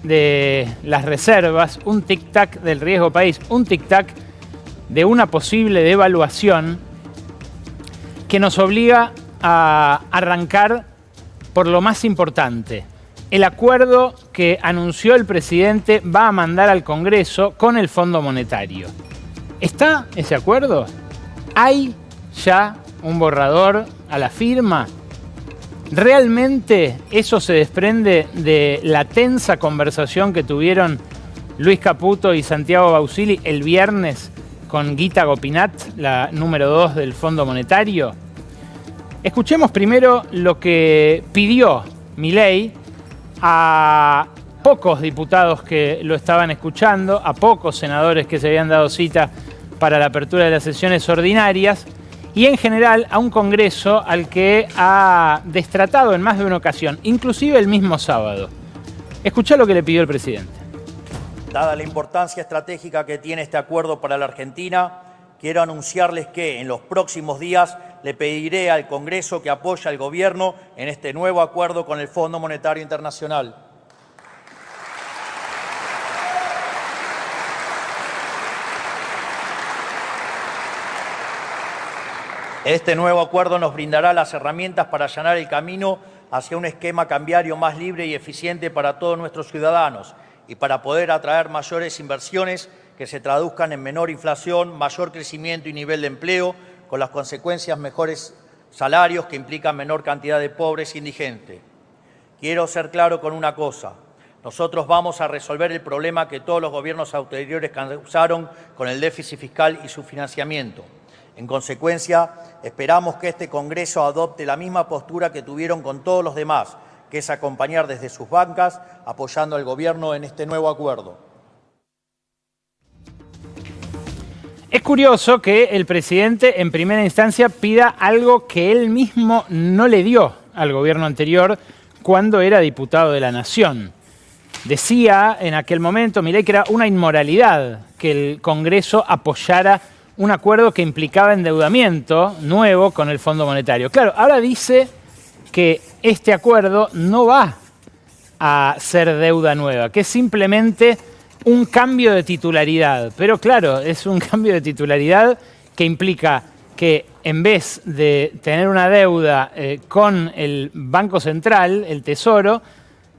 de las reservas, un tic-tac del riesgo país, un tic-tac de una posible devaluación que nos obliga a arrancar por lo más importante. El acuerdo que anunció el presidente va a mandar al Congreso con el Fondo Monetario. ¿Está ese acuerdo? ¿Hay ya un borrador a la firma? ¿Realmente eso se desprende de la tensa conversación que tuvieron Luis Caputo y Santiago Bausili el viernes con Gita Gopinath, la número 2 del Fondo Monetario? Escuchemos primero lo que pidió Milei a pocos diputados que lo estaban escuchando, a pocos senadores que se habían dado cita para la apertura de las sesiones ordinarias y en general a un Congreso al que ha destratado en más de una ocasión, inclusive el mismo sábado. Escuchá lo que le pidió el presidente. Dada la importancia estratégica que tiene este acuerdo para la Argentina, quiero anunciarles que en los próximos días le pediré al Congreso que apoye al Gobierno en este nuevo acuerdo con el Fondo Monetario Internacional. Este nuevo acuerdo nos brindará las herramientas para allanar el camino hacia un esquema cambiario más libre y eficiente para todos nuestros ciudadanos y para poder atraer mayores inversiones que se traduzcan en menor inflación, mayor crecimiento y nivel de empleo, con las consecuencias mejores salarios que implican menor cantidad de pobres e indigentes. Quiero ser claro con una cosa. Nosotros vamos a resolver el problema que todos los gobiernos anteriores causaron con el déficit fiscal y su financiamiento. En consecuencia, esperamos que este Congreso adopte la misma postura que tuvieron con todos los demás, que es acompañar desde sus bancas, apoyando al Gobierno en este nuevo acuerdo. Es curioso que el presidente en primera instancia pida algo que él mismo no le dio al gobierno anterior cuando era diputado de la Nación. Decía en aquel momento Milei que era una inmoralidad que el Congreso apoyara un acuerdo que implicaba endeudamiento nuevo con el Fondo Monetario. Claro, ahora dice que este acuerdo no va a ser deuda nueva, que es simplemente un cambio de titularidad. Pero claro, es un cambio de titularidad que implica que en vez de tener una deuda con el Banco Central, el Tesoro,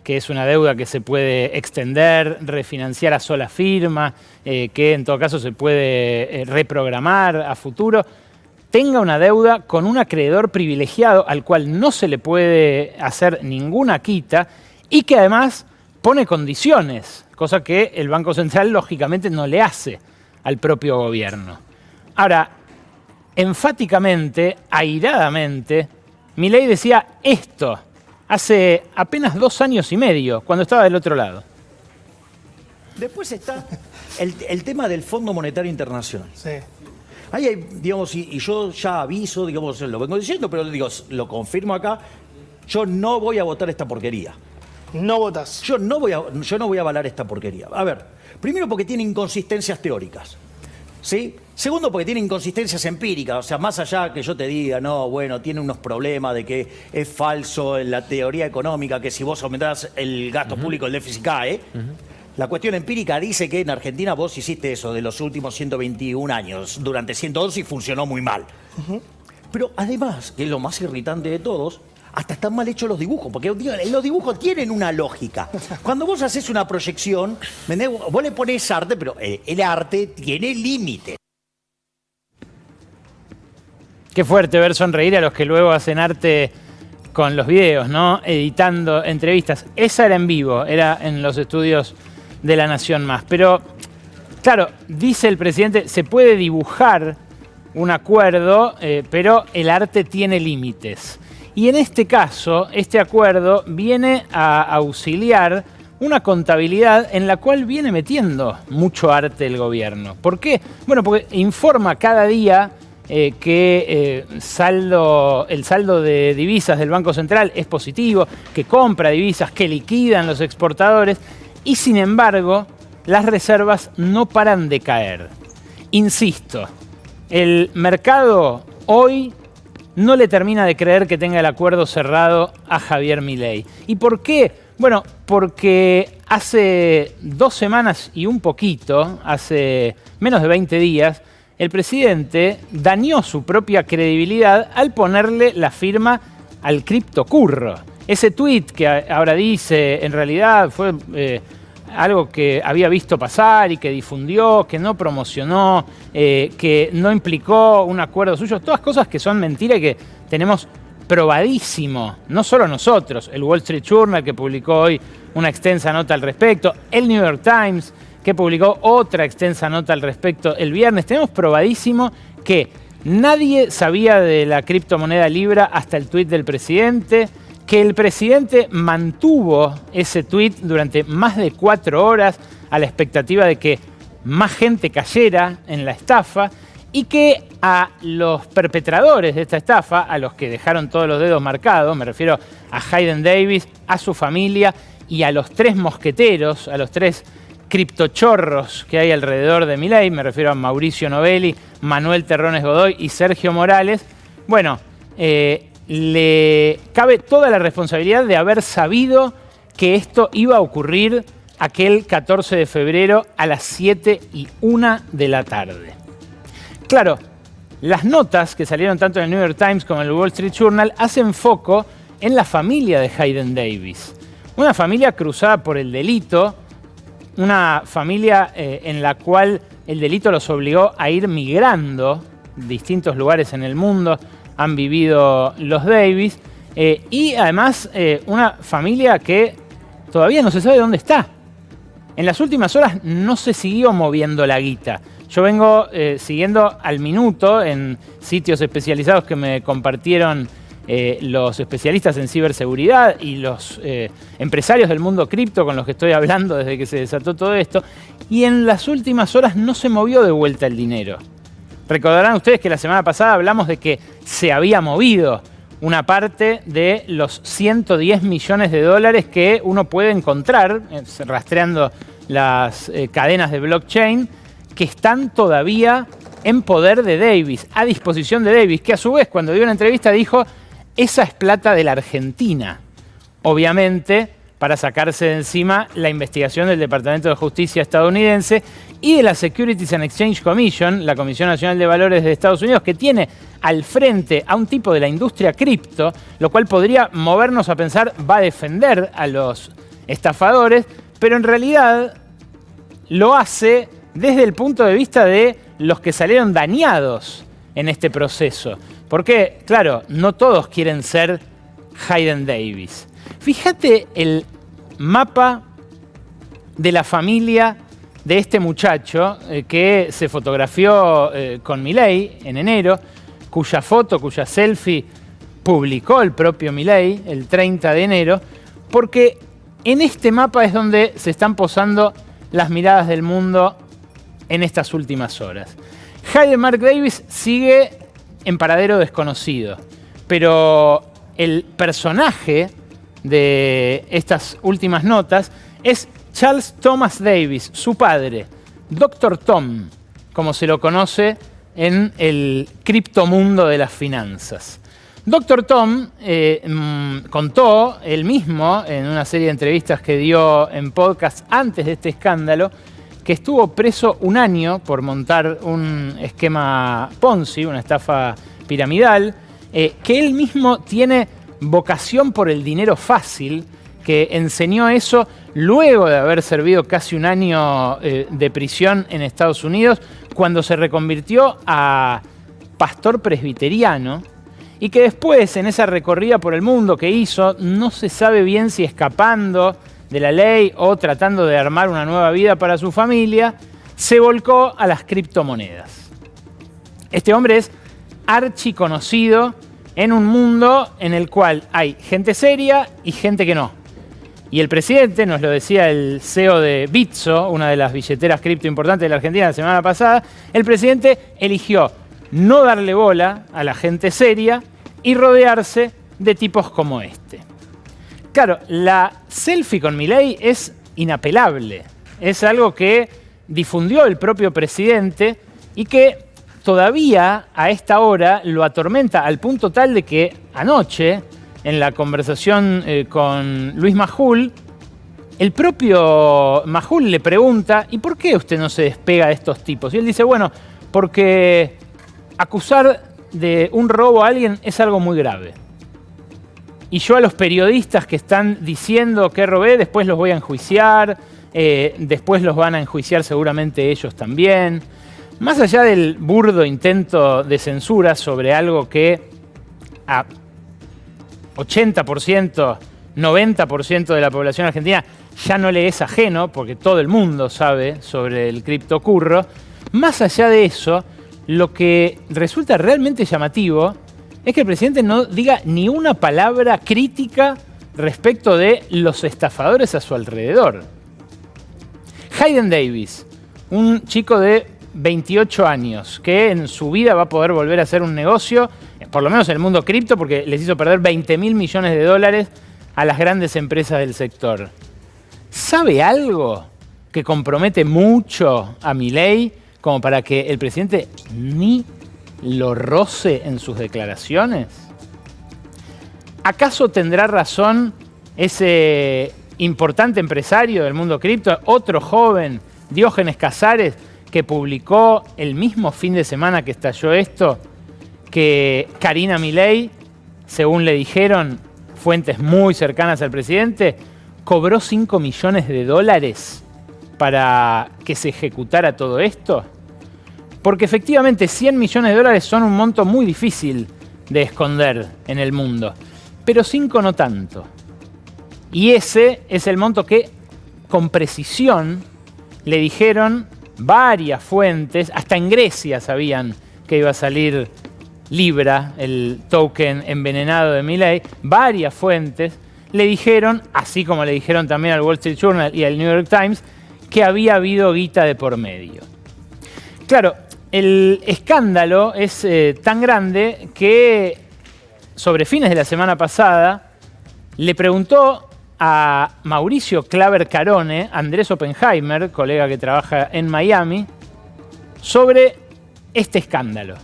que es una deuda que se puede extender, refinanciar a sola firma, que en todo caso se puede reprogramar a futuro, tenga una deuda con un acreedor privilegiado al cual no se le puede hacer ninguna quita y que además pone condiciones, cosa que el Banco Central lógicamente no le hace al propio gobierno. Ahora, enfáticamente, airadamente, Milei decía esto hace apenas 2 años y medio, cuando estaba del otro lado. Después está el tema del Fondo Monetario Internacional. Sí. Ahí hay, digamos, y yo ya aviso, digamos, lo vengo diciendo, pero digo, lo confirmo acá, yo no voy a votar esta porquería. No votas. Yo no voy a avalar esta porquería. A ver, primero porque tiene inconsistencias teóricas, ¿sí? Segundo porque tiene inconsistencias empíricas, o sea, más allá que yo te diga, no, bueno, tiene unos problemas de que es falso en la teoría económica, que si vos aumentás el gasto público, el déficit cae. La cuestión empírica dice que en Argentina vos hiciste eso de los últimos 121 años, durante 111 y funcionó muy mal. Pero además, que es lo más irritante de todos, hasta están mal hechos los dibujos, porque los dibujos tienen una lógica. Cuando vos haces una proyección, vos le ponés arte, pero el arte tiene límites. Qué fuerte ver sonreír a los que luego hacen arte con los videos, ¿no? Editando entrevistas. Esa era en vivo, era en los estudios de La Nación Más. Pero, claro, dice el presidente, se puede dibujar un acuerdo, pero el arte tiene límites. Y en este caso, este acuerdo viene a auxiliar una contabilidad en la cual viene metiendo mucho arte el gobierno. ¿Por qué? Bueno, porque informa cada día que el saldo de divisas del Banco Central es positivo, que compra divisas, que liquidan los exportadores y sin embargo las reservas no paran de caer. Insisto, el mercado hoy no le termina de creer que tenga el acuerdo cerrado a Javier Milei. ¿Y por qué? Bueno, porque hace 2 semanas y un poquito, hace menos de 20 días, el presidente dañó su propia credibilidad al ponerle la firma al criptocurro. Ese tuit que ahora dice, en realidad fue algo que había visto pasar y que difundió, que no promocionó, que no implicó un acuerdo suyo, todas cosas que son mentiras y que tenemos probadísimo, no solo nosotros, el Wall Street Journal que publicó hoy una extensa nota al respecto, el New York Times que publicó otra extensa nota al respecto el viernes, tenemos probadísimo que nadie sabía de la criptomoneda Libra hasta el tuit del presidente, que el presidente mantuvo ese tuit durante más de 4 horas a la expectativa de que más gente cayera en la estafa y que a los perpetradores de esta estafa, a los que dejaron todos los dedos marcados, me refiero a Hayden Davis, a su familia y a los 3 mosqueteros, a los 3 criptochorros que hay alrededor de Milei, me refiero a Mauricio Novelli, Manuel Terrones Godoy y Sergio Morales, bueno, le cabe toda la responsabilidad de haber sabido que esto iba a ocurrir aquel 14 de febrero a las 7:01 de la tarde. Claro, las notas que salieron tanto en el New York Times como en el Wall Street Journal hacen foco en la familia de Hayden Davis. Una familia cruzada por el delito, una familia en la cual el delito los obligó a ir migrando distintos lugares en el mundo, han vivido los Davis, y además una familia que todavía no se sabe dónde está. En las últimas horas no se siguió moviendo la guita. Yo vengo siguiendo al minuto en sitios especializados que me compartieron los especialistas en ciberseguridad y los empresarios del mundo cripto con los que estoy hablando desde que se desató todo esto, y en las últimas horas no se movió de vuelta el dinero. Recordarán ustedes que la semana pasada hablamos de que se había movido una parte de los 110 millones de dólares que uno puede encontrar rastreando las cadenas de blockchain que están todavía en poder de Davis, a disposición de Davis, que a su vez cuando dio una entrevista dijo: esa es plata de la Argentina. Obviamente para sacarse de encima la investigación del Departamento de Justicia estadounidense y de la Securities and Exchange Commission, la Comisión Nacional de Valores de Estados Unidos, que tiene al frente a un tipo de la industria cripto, lo cual podría movernos a pensar va a defender a los estafadores, pero en realidad lo hace desde el punto de vista de los que salieron dañados en este proceso. Porque, claro, no todos quieren ser Hayden Davis. Fíjate el mapa de la familia de este muchacho que se fotografió con Milei en enero, cuya foto, cuya selfie publicó el propio Milei el 30 de enero, porque en este mapa es donde se están posando las miradas del mundo en estas últimas horas. Hayden Mark Davis sigue en paradero desconocido, pero el personaje de estas últimas notas es Charles Thomas Davis, su padre, Dr. Tom, como se lo conoce en el criptomundo de las finanzas. Dr. Tom contó él mismo en una serie de entrevistas que dio en podcast antes de este escándalo que estuvo preso 1 año por montar un esquema Ponzi, una estafa piramidal, que él mismo tiene vocación por el dinero fácil, que enseñó eso luego de haber servido casi 1 año de prisión en Estados Unidos, cuando se reconvirtió a pastor presbiteriano, y que después, en esa recorrida por el mundo que hizo, no se sabe bien si escapando de la ley o tratando de armar una nueva vida para su familia, se volcó a las criptomonedas. Este hombre es archiconocido en un mundo en el cual hay gente seria y gente que no. Y el presidente, nos lo decía el CEO de Bitso, una de las billeteras cripto importantes de la Argentina la semana pasada, el presidente eligió no darle bola a la gente seria y rodearse de tipos como este. Claro, la selfie con Milei es inapelable. Es algo que difundió el propio presidente y que todavía a esta hora lo atormenta al punto tal de que anoche, en la conversación con Luis Majul, el propio Majul le pregunta, ¿y por qué usted no se despega de estos tipos? Y él dice, bueno, porque acusar de un robo a alguien es algo muy grave. Y yo a los periodistas que están diciendo que robé, después los voy a enjuiciar, después los van a enjuiciar seguramente ellos también. Más allá del burdo intento de censura sobre algo que a 80%, 90% de la población argentina ya no le es ajeno, porque todo el mundo sabe sobre el criptocurro, más allá de eso, lo que resulta realmente llamativo es que el presidente no diga ni una palabra crítica respecto de los estafadores a su alrededor. Hayden Davis, un chico de 28 años, que en su vida va a poder volver a hacer un negocio, por lo menos en el mundo cripto, porque les hizo perder 20.000 millones de dólares a las grandes empresas del sector. ¿Sabe algo que compromete mucho a Milei como para que el presidente ni lo roce en sus declaraciones? ¿Acaso tendrá razón ese importante empresario del mundo cripto, otro joven, Diógenes Casares, que publicó el mismo fin de semana que estalló esto, que Karina Milei, según le dijeron fuentes muy cercanas al presidente, cobró 5 millones de dólares para que se ejecutara todo esto? Porque efectivamente 100 millones de dólares son un monto muy difícil de esconder en el mundo, pero 5 no tanto. Y ese es el monto que con precisión le dijeron varias fuentes, hasta en Grecia sabían que iba a salir Libra, el token envenenado de Milei, varias fuentes le dijeron, así como le dijeron también al Wall Street Journal y al New York Times, que había habido guita de por medio. Claro, el escándalo es tan grande que sobre fines de la semana pasada le preguntó a Mauricio Claver Carone, Andrés Oppenheimer, colega que trabaja en Miami, sobre este escándalo.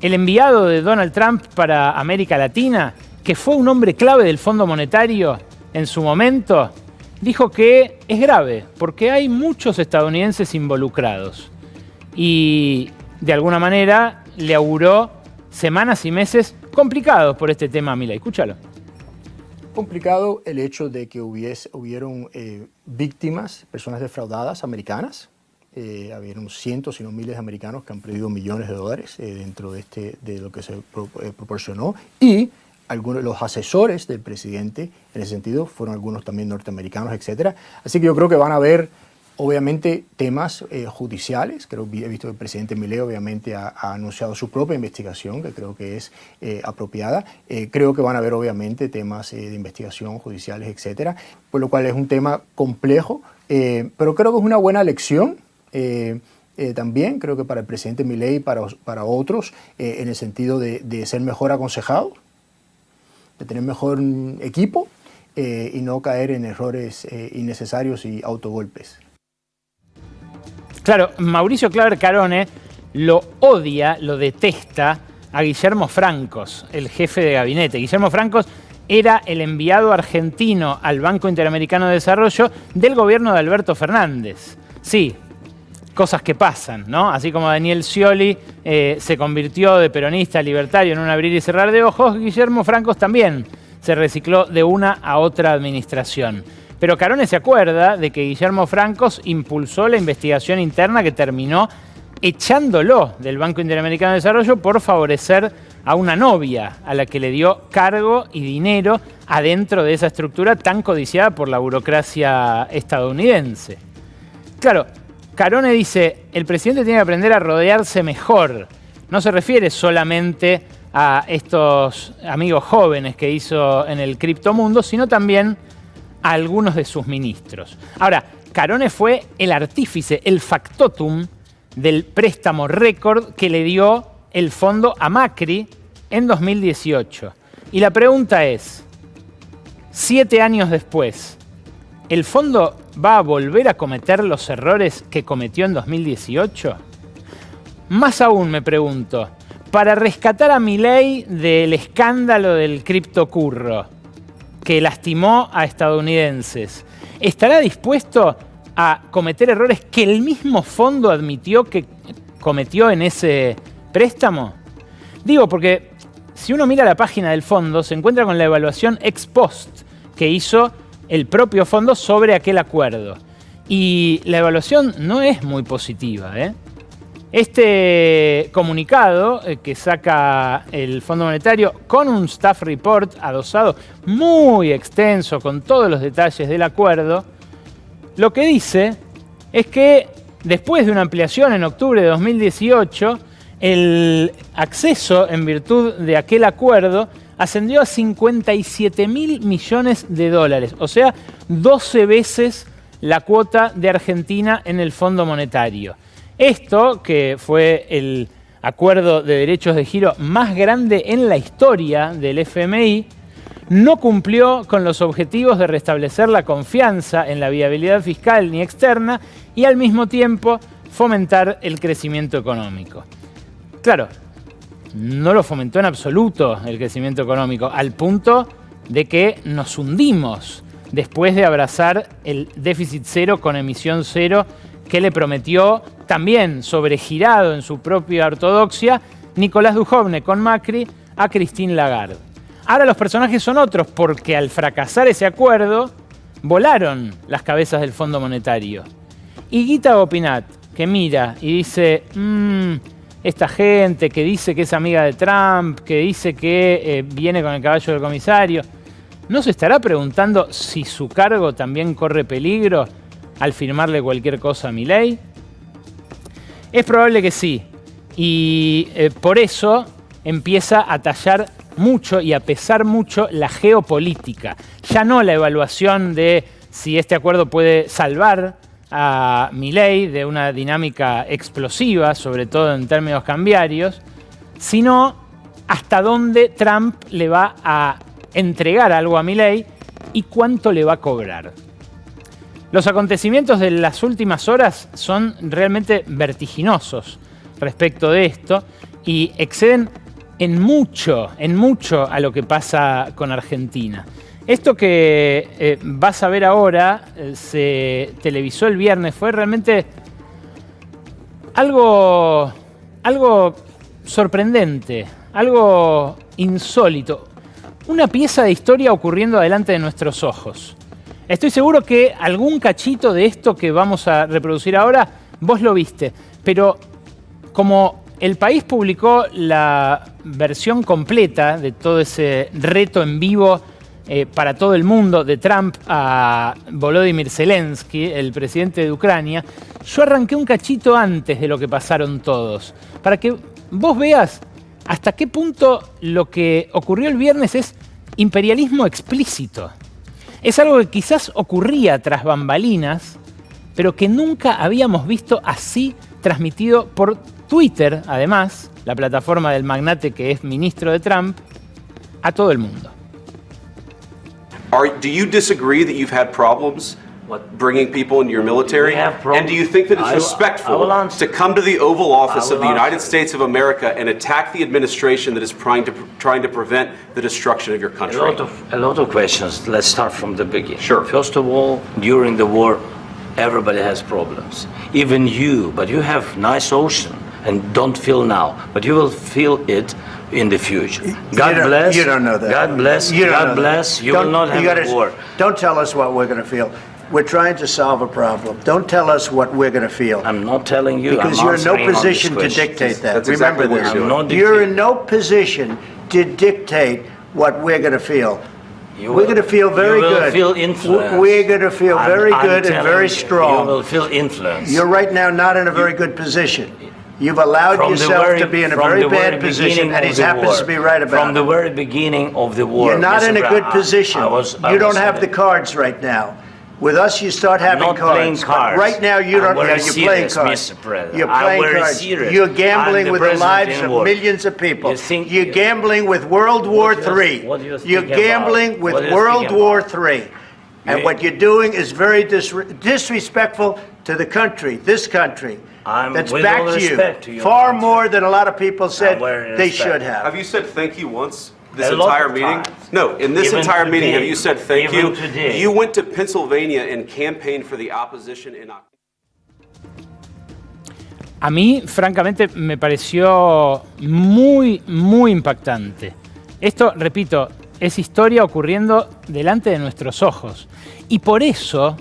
El enviado de Donald Trump para América Latina, que fue un hombre clave del Fondo Monetario en su momento, dijo que es grave porque hay muchos estadounidenses involucrados y de alguna manera le auguró semanas y meses complicados por este tema a Milei. Escúchalo. Complicado el hecho de que hubieron víctimas, personas defraudadas americanas. Habieron cientos, si no miles de americanos que han perdido millones de dólares dentro de lo que se proporcionó. Y algunos de los asesores del presidente, en ese sentido, fueron algunos también norteamericanos, etc. Así que yo creo que van a haber, obviamente, temas judiciales. Creo que he visto que el presidente Milei, obviamente, ha anunciado su propia investigación, que creo que es apropiada. Creo que van a haber, obviamente, temas de investigación judiciales, etc. Por lo cual es un tema complejo, pero creo que es una buena lección. También creo que para el presidente Milei y para otros, en el sentido de ser mejor aconsejados, de tener mejor equipo y no caer en errores innecesarios y autogolpes. Claro, Mauricio Claver Carone lo odia, lo detesta a Guillermo Francos, el jefe de gabinete. Guillermo Francos era el enviado argentino al Banco Interamericano de Desarrollo del gobierno de Alberto Fernández. Sí, cosas que pasan, ¿no? Así como Daniel Scioli se convirtió de peronista a libertario en un abrir y cerrar de ojos, Guillermo Francos también se recicló de una a otra administración. Pero Carone se acuerda de que Guillermo Francos impulsó la investigación interna que terminó echándolo del Banco Interamericano de Desarrollo por favorecer a una novia a la que le dio cargo y dinero adentro de esa estructura tan codiciada por la burocracia estadounidense. Claro, Carone dice, el presidente tiene que aprender a rodearse mejor. No se refiere solamente a estos amigos jóvenes que hizo en el criptomundo, sino también a algunos de sus ministros. Ahora, Carone fue el artífice, el factotum del préstamo récord que le dio el fondo a Macri en 2018. Y la pregunta es, 7 años después, ¿el fondo va a volver a cometer los errores que cometió en 2018? Más aún me pregunto, para rescatar a Milei del escándalo del criptocurro, que lastimó a estadounidenses, ¿estará dispuesto a cometer errores que el mismo fondo admitió que cometió en ese préstamo? Digo, porque si uno mira la página del fondo, se encuentra con la evaluación ex post que hizo el propio fondo sobre aquel acuerdo. Y la evaluación no es muy positiva, ¿eh? Este comunicado que saca el Fondo Monetario con un staff report adosado muy extenso con todos los detalles del acuerdo, lo que dice es que después de una ampliación en octubre de 2018, el acceso en virtud de aquel acuerdo ascendió a 57.000 millones de dólares, o sea, 12 veces la cuota de Argentina en el Fondo Monetario. Esto, que fue el acuerdo de derechos de giro más grande en la historia del FMI, no cumplió con los objetivos de restablecer la confianza en la viabilidad fiscal ni externa y al mismo tiempo fomentar el crecimiento económico. Claro, no lo fomentó en absoluto el crecimiento económico, al punto de que nos hundimos después de abrazar el déficit cero con emisión cero que le prometió, también sobregirado en su propia ortodoxia, Nicolás Dujovne con Macri a Christine Lagarde. Ahora los personajes son otros porque al fracasar ese acuerdo volaron las cabezas del Fondo Monetario. Y Guita Gopinath, que mira y dice, esta gente que dice que es amiga de Trump, que dice que viene con el caballo del comisario, ¿no se estará preguntando si su cargo también corre peligro al firmarle cualquier cosa a Milei? Es probable que sí. Y por eso empieza a tallar mucho y a pesar mucho la geopolítica. Ya no la evaluación de si este acuerdo puede salvar a Milei de una dinámica explosiva, sobre todo en términos cambiarios, sino hasta dónde Trump le va a entregar algo a Milei y cuánto le va a cobrar. Los acontecimientos de las últimas horas son realmente vertiginosos respecto de esto y exceden en mucho a lo que pasa con Argentina. Esto que vas a ver ahora, se televisó el viernes, fue realmente algo sorprendente, algo insólito. Una pieza de historia ocurriendo delante de nuestros ojos. Estoy seguro que algún cachito de esto que vamos a reproducir ahora, vos lo viste. Pero como El País publicó la versión completa de todo ese reto en vivo para todo el mundo de Trump a Volodymyr Zelensky, el presidente de Ucrania, yo arranqué un cachito antes de lo que pasaron todos, para que vos veas hasta qué punto lo que ocurrió el viernes es imperialismo explícito. Es algo que quizás ocurría tras bambalinas, pero que nunca habíamos visto así transmitido por Twitter, además, la plataforma del magnate que es ministro de Trump, a todo el mundo. Do you disagree that you've had problems bringing people into your military? And do you think that it's respectful to come to the Oval Office of the United States of America and attack the administration that is trying to prevent the destruction of your country? A lot of questions. Let's start from the beginning. Sure. First of all, during the war, everybody has problems. Even you, but you have nice ocean and don't feel now, but you will feel it in the future. God bless. You don't know that. God bless. God bless. You will not have a war. Don't tell us what we're going to feel. We're trying to solve a problem. Don't tell us what we're going to feel. I'm not telling you. Because you're in no position to dictate that. That's Remember exactly this. what You're in no position to dictate what we're going to feel. We're going to feel very good. You will feel influence. We're going to feel very good and very strong. You will feel influence. You're right now not in a very good position. You've allowed yourself to be in a very bad position, and he happens to be right about it. From the very beginning of the war. You're not in a good position. You don't have the cards right now. With us, you start having cards. Playing cards. Right now, you don't. You're playing cards. Mr. President. You're playing cards. Serious. You're gambling with the lives of war. millions of people. You're gambling with World War III. You're gambling with World War III. And what you're doing is very disrespectful to the country, this country. That's back to you. Far more than a lot of people said they should have. Have you said thank you once? this A lot entire of meeting? times. No, in this Even entire meeting, today. have you said thank Even you? today. You went to Pennsylvania and campaigned for the opposition in October. A mí, francamente, me pareció muy, muy impactante. Esto, repito, es historia ocurriendo delante de nuestros ojos. Y por eso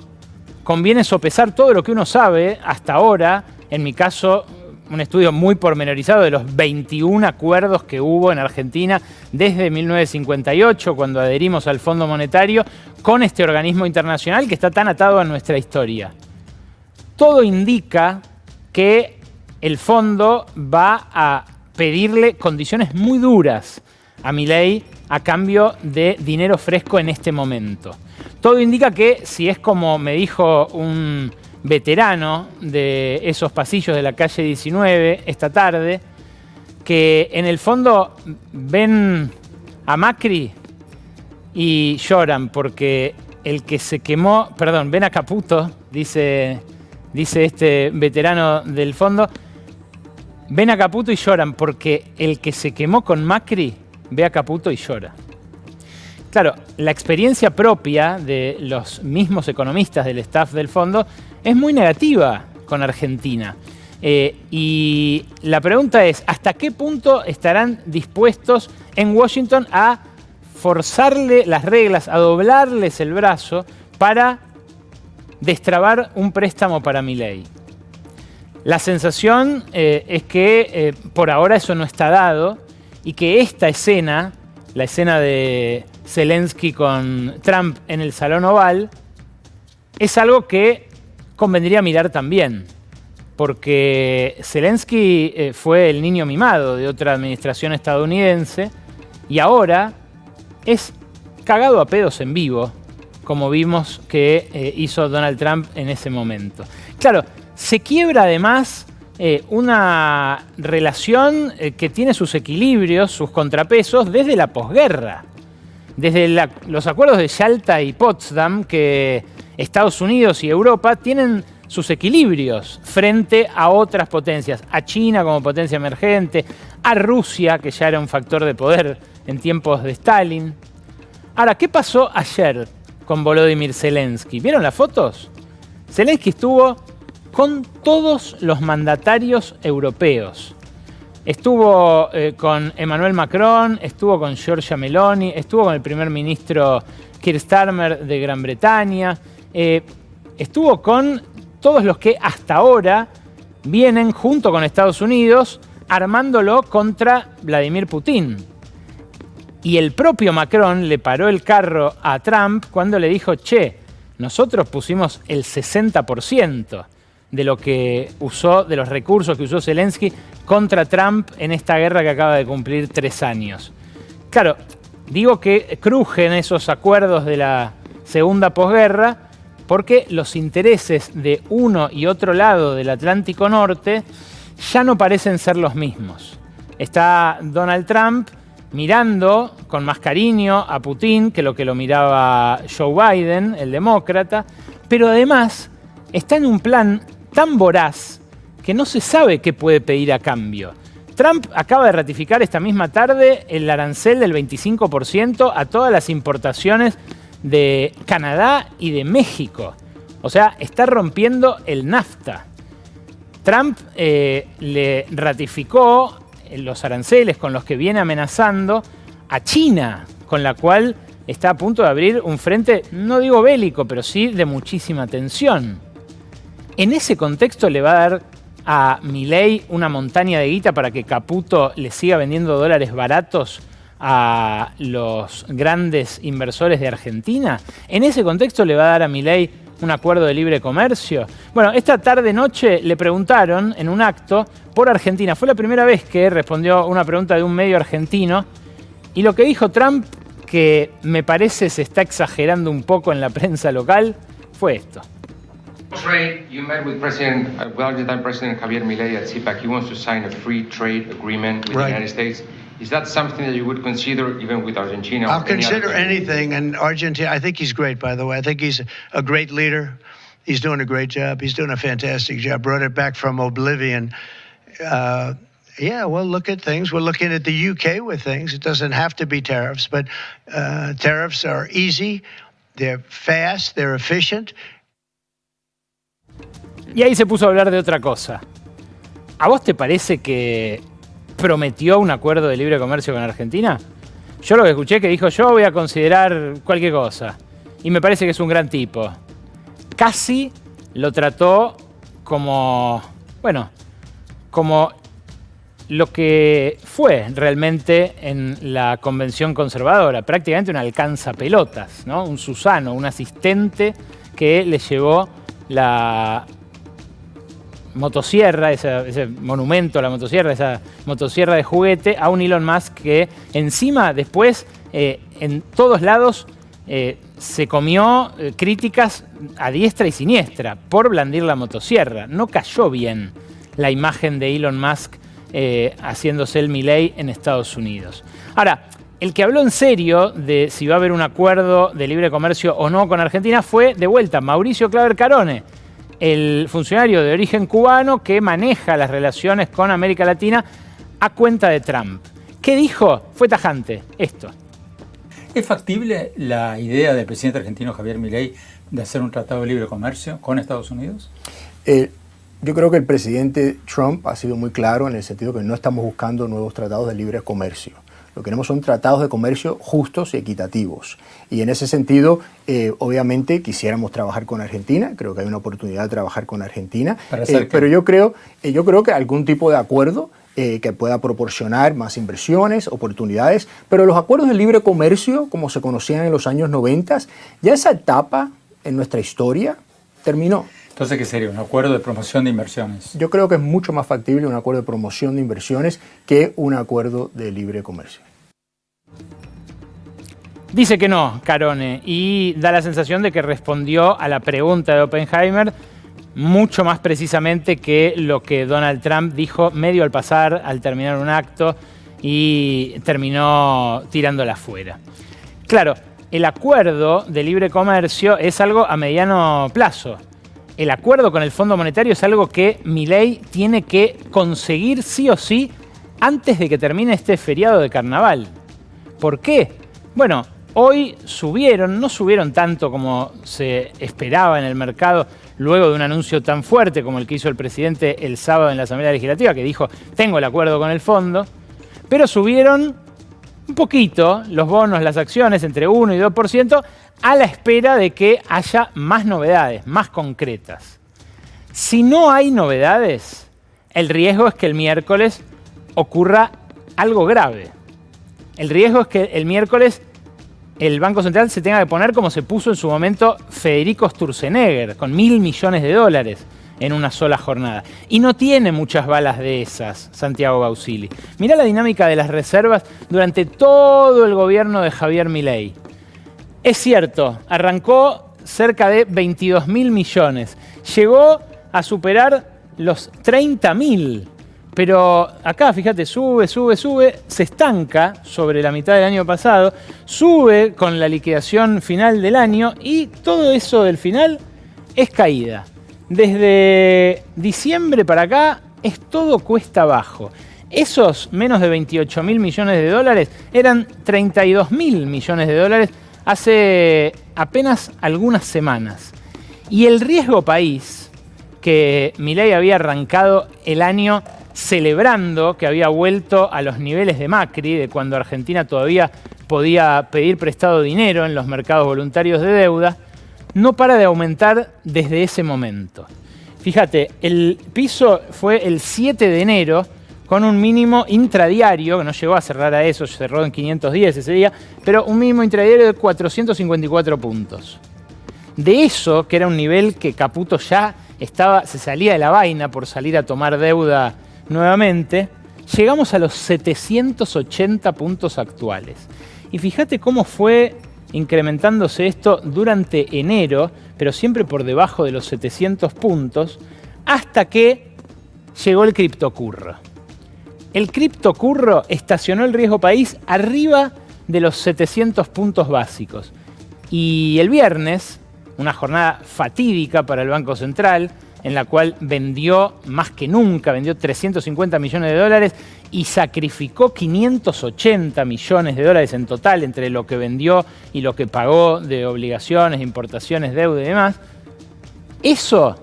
conviene sopesar todo lo que uno sabe hasta ahora, en mi caso, un estudio muy pormenorizado de los 21 acuerdos que hubo en Argentina desde 1958, cuando adherimos al Fondo Monetario, con este organismo internacional que está tan atado a nuestra historia. Todo indica que el fondo va a pedirle condiciones muy duras a Milei a cambio de dinero fresco en este momento. Todo indica que, si es como me dijo un veterano de esos pasillos de la calle 19 esta tarde, que en el fondo ven a Macri y lloran porque el que se quemó, perdón, ven a Caputo, dice este veterano del fondo, ven a Caputo y lloran porque el que se quemó con Macri ve a Caputo y llora. Claro, la experiencia propia de los mismos economistas del staff del fondo es muy negativa con Argentina. Y la pregunta es, ¿hasta qué punto estarán dispuestos en Washington a forzarle las reglas, a doblarles el brazo para destrabar un préstamo para Milei? La sensación es que por ahora eso no está dado y que esta escena, la escena de Zelensky con Trump en el Salón Oval, es algo que convendría mirar también, porque Zelensky fue el niño mimado de otra administración estadounidense y ahora es cagado a pedos en vivo, como vimos que hizo Donald Trump en ese momento. Claro, se quiebra además una relación que tiene sus equilibrios, sus contrapesos desde la posguerra. Desde los acuerdos de Yalta y Potsdam, que Estados Unidos y Europa tienen sus equilibrios frente a otras potencias, a China como potencia emergente, a Rusia, que ya era un factor de poder en tiempos de Stalin. Ahora, ¿qué pasó ayer con Volodymyr Zelensky? ¿Vieron las fotos? Zelensky estuvo con todos los mandatarios europeos. Estuvo con Emmanuel Macron, estuvo con Giorgia Meloni, estuvo con el primer ministro Keir Starmer de Gran Bretaña, estuvo con todos los que hasta ahora vienen junto con Estados Unidos armándolo contra Vladimir Putin. Y el propio Macron le paró el carro a Trump cuando le dijo, che, nosotros pusimos el 60% de lo que usó, de los recursos que usó Zelensky contra Trump en esta guerra que acaba de cumplir 3 años. Claro, digo que crujen esos acuerdos de la segunda posguerra porque los intereses de uno y otro lado del Atlántico Norte ya no parecen ser los mismos. Está Donald Trump mirando con más cariño a Putin que lo miraba Joe Biden, el demócrata, pero además está en un plan tan voraz que no se sabe qué puede pedir a cambio. Trump acaba de ratificar esta misma tarde el arancel del 25% a todas las importaciones de Canadá y de México. O sea, está rompiendo el NAFTA. Trump le ratificó los aranceles con los que viene amenazando a China, con la cual está a punto de abrir un frente, no digo bélico, pero sí de muchísima tensión. En ese contexto le va a dar a Milei una montaña de guita para que Caputo le siga vendiendo dólares baratos a los grandes inversores de Argentina. En ese contexto le va a dar a Milei un acuerdo de libre comercio. Bueno, esta tarde-noche le preguntaron en un acto por Argentina. Fue la primera vez que respondió una pregunta de un medio argentino. Y lo que dijo Trump, que me parece se está exagerando un poco en la prensa local, fue esto. Trade, you met with Argentine President Javier Milei at CPAC. He wants to sign a free trade agreement with the United States. Is that something that you would consider even with Argentina? I'll consider anything. And Argentina, I think he's great, by the way. I think he's a great leader. He's doing a great job. He's doing a fantastic job. Brought it back from oblivion. Yeah, well, look at things. We're looking at the UK with things. It doesn't have to be tariffs, but tariffs are easy, they're fast, they're efficient. Y ahí se puso a hablar de otra cosa. ¿A vos te parece que prometió un acuerdo de libre comercio con Argentina? Yo lo que escuché que dijo, yo voy a considerar cualquier cosa. Y me parece que es un gran tipo. Casi lo trató como, bueno, como lo que fue realmente en la convención conservadora. Prácticamente un alcanzapelotas, ¿no? Un Susano, un asistente que le llevó la motosierra, ese monumento a la motosierra, esa motosierra de juguete, a un Elon Musk que encima después en todos lados se comió críticas a diestra y siniestra por blandir la motosierra. No cayó bien la imagen de Elon Musk haciéndose el Milei en Estados Unidos. Ahora, el que habló en serio de si va a haber un acuerdo de libre comercio o no con Argentina fue, de vuelta, Mauricio Claver Carone, el funcionario de origen cubano que maneja las relaciones con América Latina a cuenta de Trump. ¿Qué dijo? Fue tajante. Esto. ¿Es factible la idea del presidente argentino Javier Milei de hacer un tratado de libre comercio con Estados Unidos? Yo creo que el presidente Trump ha sido muy claro en el sentido que no estamos buscando nuevos tratados de libre comercio. Lo que queremos son tratados de comercio justos y equitativos. Y en ese sentido, obviamente, quisiéramos trabajar con Argentina. Creo que hay una oportunidad de trabajar con Argentina. Pero yo creo que algún tipo de acuerdo que pueda proporcionar más inversiones, oportunidades. Pero los acuerdos de libre comercio, como se conocían en los años 90, ya esa etapa en nuestra historia terminó. Entonces, ¿qué sería? ¿Un acuerdo de promoción de inversiones? Yo creo que es mucho más factible un acuerdo de promoción de inversiones que un acuerdo de libre comercio. Dice que no, Carone, y da la sensación de que respondió a la pregunta de Oppenheimer mucho más precisamente que lo que Donald Trump dijo medio al pasar, al terminar un acto, y terminó tirándola afuera. Claro, el acuerdo de libre comercio es algo a mediano plazo. El acuerdo con el Fondo Monetario es algo que Milei tiene que conseguir sí o sí antes de que termine este feriado de carnaval. ¿Por qué? Bueno, hoy no subieron tanto como se esperaba en el mercado luego de un anuncio tan fuerte como el que hizo el presidente el sábado en la Asamblea Legislativa, que dijo, tengo el acuerdo con el fondo, pero subieron un poquito los bonos, las acciones, entre 1 y 2%, a la espera de que haya más novedades, más concretas. Si no hay novedades, el riesgo es que el miércoles ocurra algo grave. El riesgo es que el miércoles el Banco Central se tenga que poner como se puso en su momento Federico Sturzenegger, con $1.000 millones en una sola jornada. Y no tiene muchas balas de esas, Santiago Bausili. Mirá la dinámica de las reservas durante todo el gobierno de Javier Milei. Es cierto, arrancó cerca de 22.000 millones. Llegó a superar los 30.000. Pero acá, fíjate, sube, se estanca sobre la mitad del año pasado, sube con la liquidación final del año y todo eso del final es caída. Desde diciembre para acá es todo cuesta abajo. Esos menos de 28.000 millones de dólares eran 32.000 millones de dólares hace apenas algunas semanas. Y el riesgo país, que Milei había arrancado el año celebrando que había vuelto a los niveles de Macri, de cuando Argentina todavía podía pedir prestado dinero en los mercados voluntarios de deuda, no para de aumentar desde ese momento. Fíjate, el piso fue el 7 de enero con un mínimo intradiario, que no llegó a cerrar a eso, cerró en 510 ese día, pero un mínimo intradiario de 454 puntos. De eso, que era un nivel que Caputo ya se salía de la vaina por salir a tomar deuda nuevamente, llegamos a los 780 puntos actuales. Y fíjate cómo fue incrementándose esto durante enero, pero siempre por debajo de los 700 puntos, hasta que llegó el criptocurro. El criptocurro estacionó el riesgo país arriba de los 700 puntos básicos. Y el viernes, una jornada fatídica para el Banco Central, en la cual vendió más que nunca, vendió 350 millones de dólares y sacrificó 580 millones de dólares en total entre lo que vendió y lo que pagó de obligaciones, importaciones, deuda y demás. Eso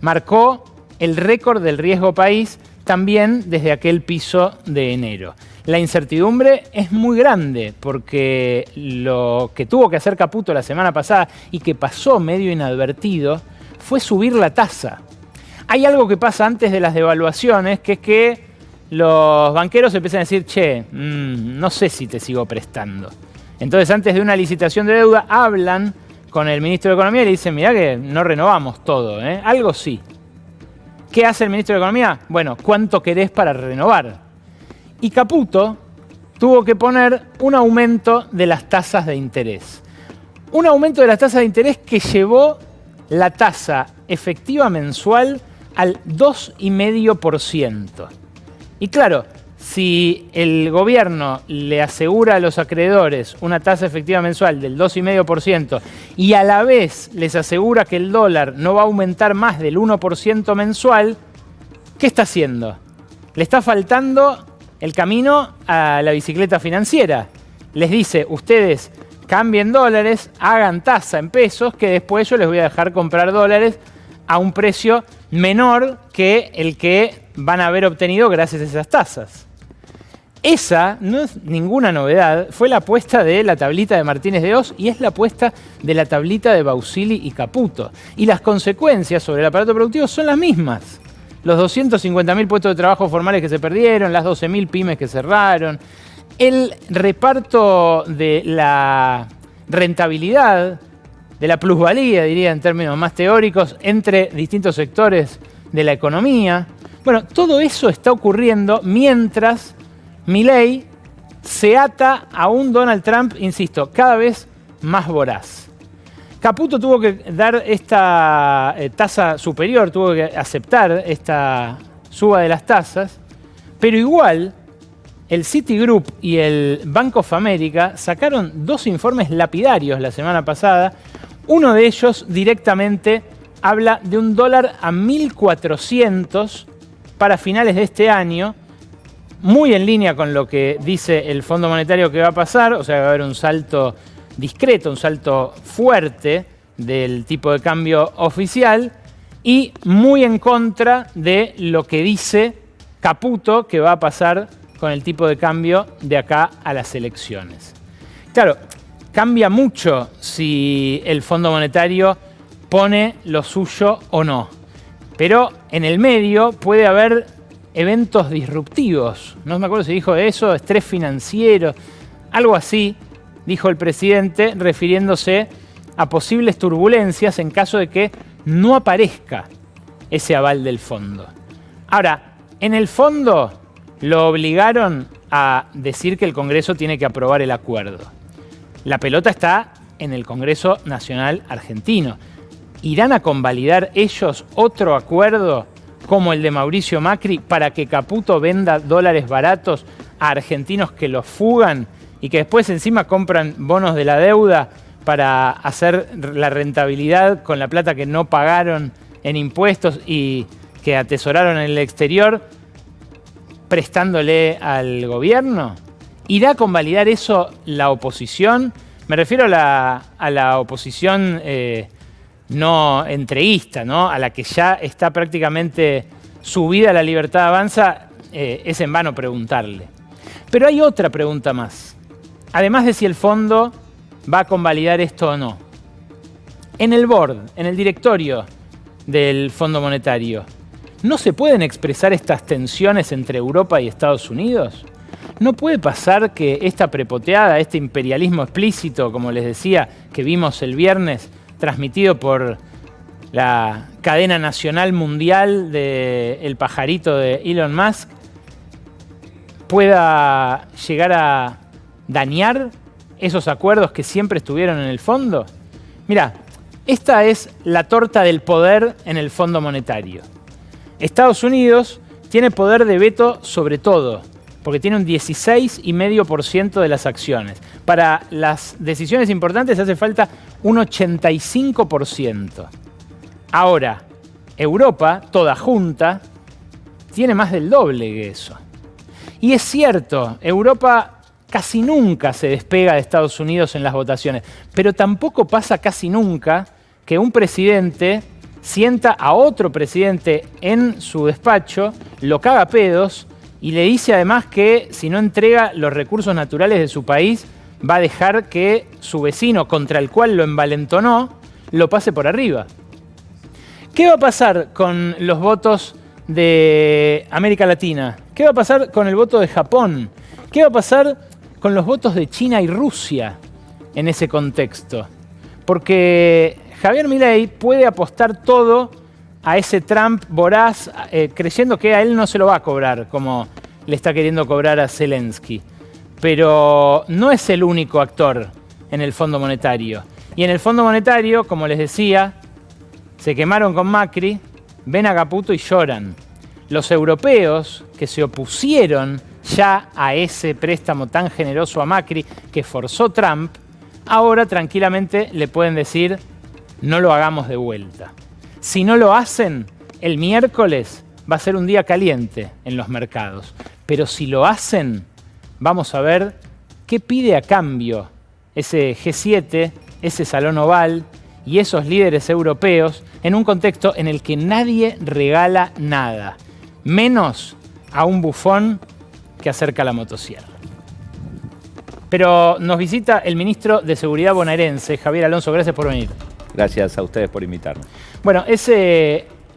marcó el récord del riesgo país también desde aquel piso de enero. La incertidumbre es muy grande porque lo que tuvo que hacer Caputo la semana pasada y que pasó medio inadvertido fue subir la tasa. Hay algo que pasa antes de las devaluaciones, que es que los banqueros empiezan a decir, che, no sé si te sigo prestando. Entonces, antes de una licitación de deuda, hablan con el ministro de Economía y le dicen, mirá que no renovamos todo, ¿eh? Algo sí. ¿Qué hace el ministro de Economía? Bueno, ¿cuánto querés para renovar? Y Caputo tuvo que poner un aumento de las tasas de interés. Un aumento de las tasas de interés que llevó la tasa efectiva mensual al 2,5%. Y claro, si el gobierno le asegura a los acreedores una tasa efectiva mensual del 2,5% y a la vez les asegura que el dólar no va a aumentar más del 1% mensual, ¿qué está haciendo? Le está faltando el camino a la bicicleta financiera. Les dice, ustedes cambien dólares, hagan tasa en pesos, que después yo les voy a dejar comprar dólares a un precio menor que el que van a haber obtenido gracias a esas tasas. Esa no es ninguna novedad, fue la apuesta de la tablita de Martínez de Hoz y es la apuesta de la tablita de Bausili y Caputo. Y las consecuencias sobre el aparato productivo son las mismas. Los 250.000 puestos de trabajo formales que se perdieron, las 12.000 pymes que cerraron, el reparto de la rentabilidad, de la plusvalía, diría en términos más teóricos, entre distintos sectores de la economía. Bueno, todo eso está ocurriendo mientras Milei se ata a un Donald Trump, insisto, cada vez más voraz. Caputo tuvo que dar esta tasa superior, tuvo que aceptar esta suba de las tasas, pero igual el Citigroup y el Bank of America sacaron 2 informes lapidarios la semana pasada. Uno de ellos directamente habla de un dólar a 1.400 para finales de este año, muy en línea con lo que dice el Fondo Monetario que va a pasar, o sea, va a haber un salto discreto, un salto fuerte del tipo de cambio oficial y muy en contra de lo que dice Caputo que va a pasar con el tipo de cambio de acá a las elecciones. Claro, cambia mucho si el Fondo Monetario pone lo suyo o no, pero en el medio puede haber eventos disruptivos. No me acuerdo si dijo eso, estrés financiero, algo así, dijo el presidente, refiriéndose a posibles turbulencias en caso de que no aparezca ese aval del fondo. Ahora, en el fondo lo obligaron a decir que el Congreso tiene que aprobar el acuerdo. La pelota está en el Congreso Nacional Argentino. ¿Irán a convalidar ellos otro acuerdo como el de Mauricio Macri para que Caputo venda dólares baratos a argentinos que los fugan y que después encima compran bonos de la deuda para hacer la rentabilidad con la plata que no pagaron en impuestos y que atesoraron en el exterior prestándole al gobierno? ¿Irá a convalidar eso la oposición? Me refiero a la oposición no entreguista, ¿no? A la que ya está prácticamente subida a la Libertad Avanza, es en vano preguntarle. Pero hay otra pregunta más. Además de si el fondo va a convalidar esto o no. En el board, en el directorio del Fondo Monetario, ¿no se pueden expresar estas tensiones entre Europa y Estados Unidos? ¿No puede pasar que esta prepoteada, este imperialismo explícito, como les decía, que vimos el viernes, transmitido por la cadena nacional mundial de El Pajarito de Elon Musk, pueda llegar a dañar esos acuerdos que siempre estuvieron en el fondo? Mirá, esta es la torta del poder en el Fondo Monetario. Estados Unidos tiene poder de veto sobre todo, porque tiene un 16,5% de las acciones. Para las decisiones importantes hace falta un 85%. Ahora, Europa, toda junta, tiene más del doble que eso. Y es cierto, Europa casi nunca se despega de Estados Unidos en las votaciones, pero tampoco pasa casi nunca que un presidente sienta a otro presidente en su despacho, lo caga a pedos y le dice además que si no entrega los recursos naturales de su país, va a dejar que su vecino, contra el cual lo envalentonó, lo pase por arriba. ¿Qué va a pasar con los votos de América Latina? ¿Qué va a pasar con el voto de Japón? ¿Qué va a pasar con los votos de China y Rusia en ese contexto? Porque Javier Milei puede apostar todo a ese Trump voraz, creyendo que a él no se lo va a cobrar, como le está queriendo cobrar a Zelensky. Pero no es el único actor en el Fondo Monetario. Y en el Fondo Monetario, como les decía, se quemaron con Macri, ven a Caputo y lloran. Los europeos que se opusieron ya a ese préstamo tan generoso a Macri que forzó Trump, ahora tranquilamente le pueden decir: no lo hagamos de vuelta. Si no lo hacen, el miércoles va a ser un día caliente en los mercados. Pero si lo hacen, vamos a ver qué pide a cambio ese G7, ese Salón Oval y esos líderes europeos en un contexto en el que nadie regala nada, menos a un bufón que acerca la motosierra. Pero nos visita el ministro de Seguridad bonaerense, Javier Alonso. Gracias por venir. Gracias a ustedes por invitarme. Bueno, es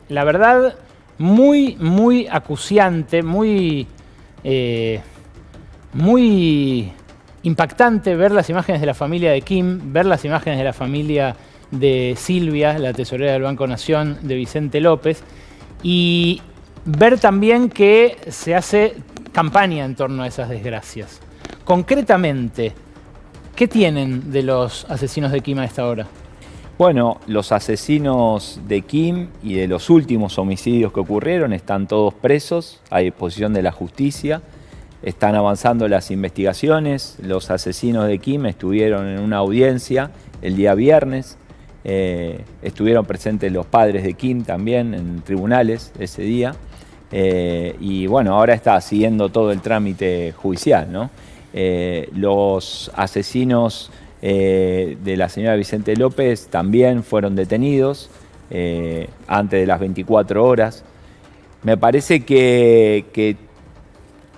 la verdad muy acuciante, muy impactante ver las imágenes de la familia de Kim, ver las imágenes de la familia de Silvia, la tesorera del Banco Nación, de Vicente López, y ver también que se hace campaña en torno a esas desgracias. Concretamente, ¿qué tienen de los asesinos de Kim a esta hora? Bueno, los asesinos de Kim y de los últimos homicidios que ocurrieron están todos presos a disposición de la justicia. Están avanzando las investigaciones. Los asesinos de Kim estuvieron en una audiencia el día viernes. Estuvieron presentes los padres de Kim también en tribunales ese día. Y bueno, ahora está siguiendo todo el trámite judicial, ¿no? Los asesinos de la señora Vicente López también fueron detenidos antes de las 24 horas. Me parece que